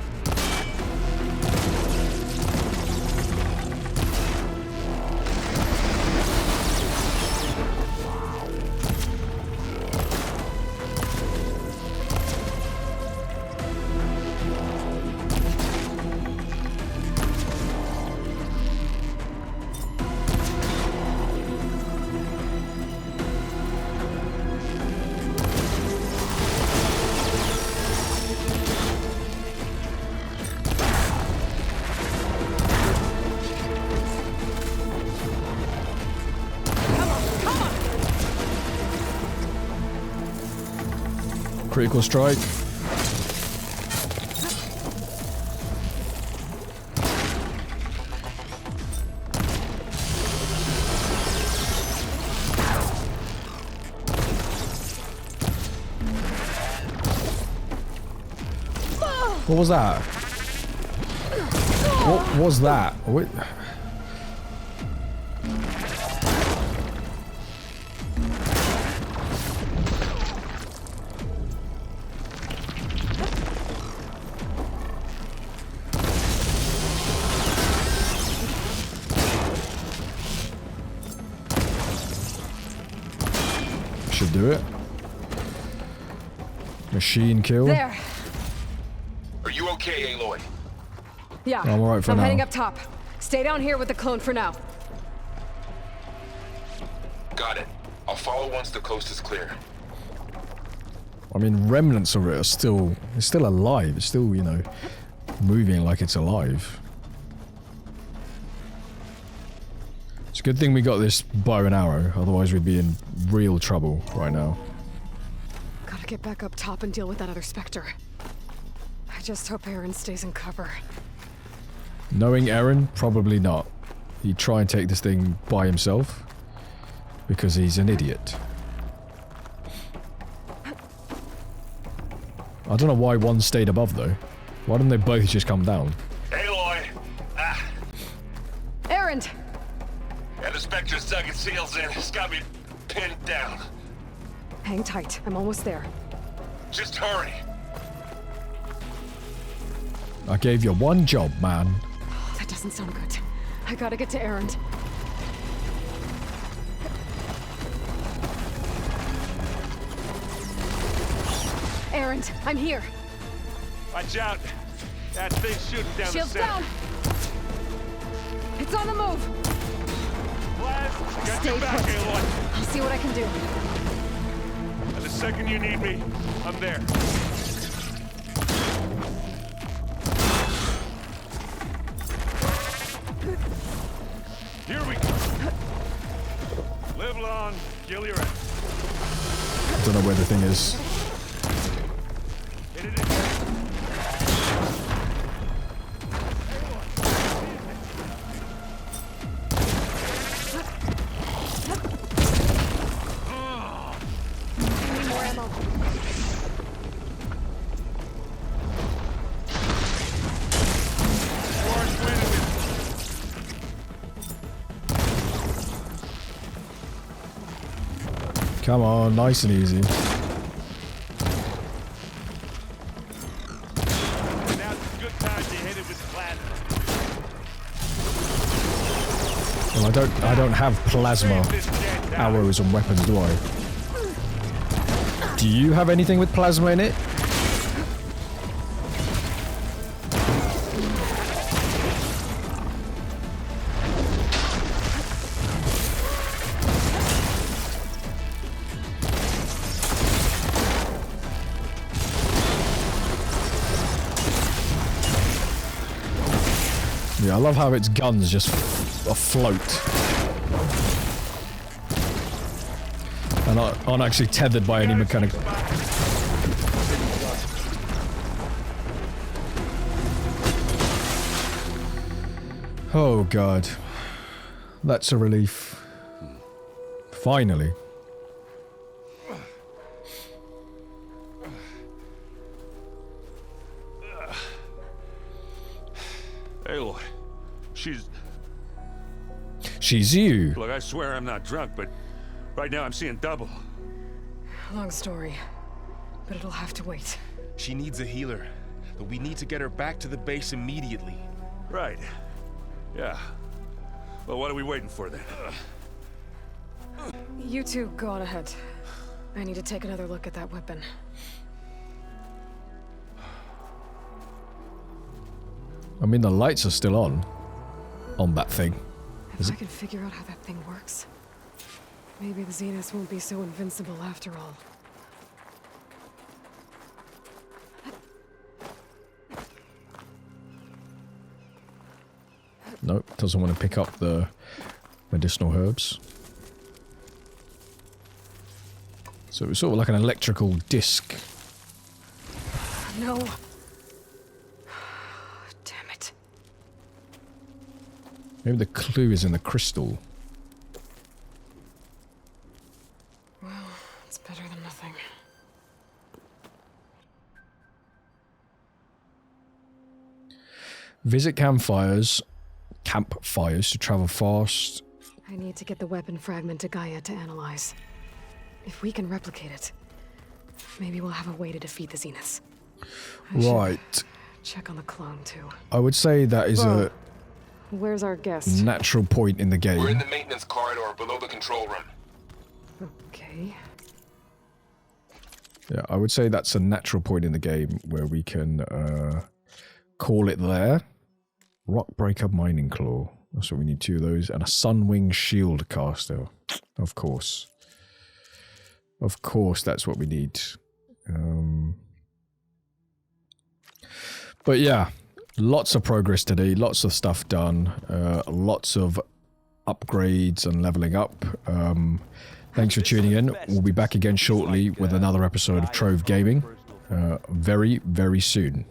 Critical strike. What was that? What was that? What? should do it. Machine kill. There. Are you okay, Aloy? Yeah. I'm alright for I'm now. heading up top. Stay down here with the clone for now. Got it. I'll follow once the coast is clear. I mean, remnants of it are still... It's still alive. It's still, you know, moving like it's alive. It's a good thing we got this bow and arrow. Otherwise, we'd be in real trouble right now. Gotta get back up top and deal with that other Spectre. I just hope Aaron stays in cover. Knowing Aaron, probably not. He'd try and take this thing by himself. Because he's an idiot. I don't know why one stayed above, though. Why didn't they both just come down? Aloy! Ah! Aaron! Yeah, the Spectre's dug its heels in. It's got me pinned down. Hang tight. I'm almost there. Just hurry. I gave you one job, man. Oh, that doesn't sound good. I gotta get to Aaron. Aaron, I'm here. Watch out. That thing's shooting down Shields the center. down. It's on the move. Got Stay your back, put. Aloy. I'll see what I can do. And the second you need me, I'm there. Here we go. Live long, kill your ass. I don't know where the thing is. Come on, nice and easy. Well, I don't have plasma arrows and weapons, do I? Do you have anything with plasma in it? Yeah, I love how its guns just afloat. And aren't actually tethered by any mechanical... Oh god. That's a relief. Finally. Aloy, She's you. Look, I swear I'm not drunk, but right now I'm seeing double. Long story, but it'll have to wait. She needs a healer, but we need to get her back to the base immediately. Right. Yeah. Well, what are we waiting for then? You two go on ahead. I need to take another look at that weapon. I mean, the lights are still on that thing. If I can figure out how that thing works, maybe the Zeniths won't be so invincible after all. Nope, doesn't want to pick up the medicinal herbs. So it was sort of like an electrical disc. No. Damn it. Maybe the clue is in the crystal. Well, it's better than nothing. Visit campfires to travel fast. I need to get the weapon fragment to Gaia to analyze. If we can replicate it, maybe we'll have a way to defeat the Zeniths. Right. Check on the clone, too. I would say that is a Where's our guest? natural point in the game. We're in the maintenance corridor below the control room. Okay. Yeah, I would say that's a natural point in the game where we can call it there. Rockbreaker Mining Claw. That's what we need, 2 of those. And a Sunwing Shield Caster. Of course. Of course, that's what we need. But yeah, lots of progress today. Lots of stuff done. Lots of upgrades and leveling up. Thanks for tuning in. We'll be back again shortly with another episode of Trove Gaming. Very, very soon.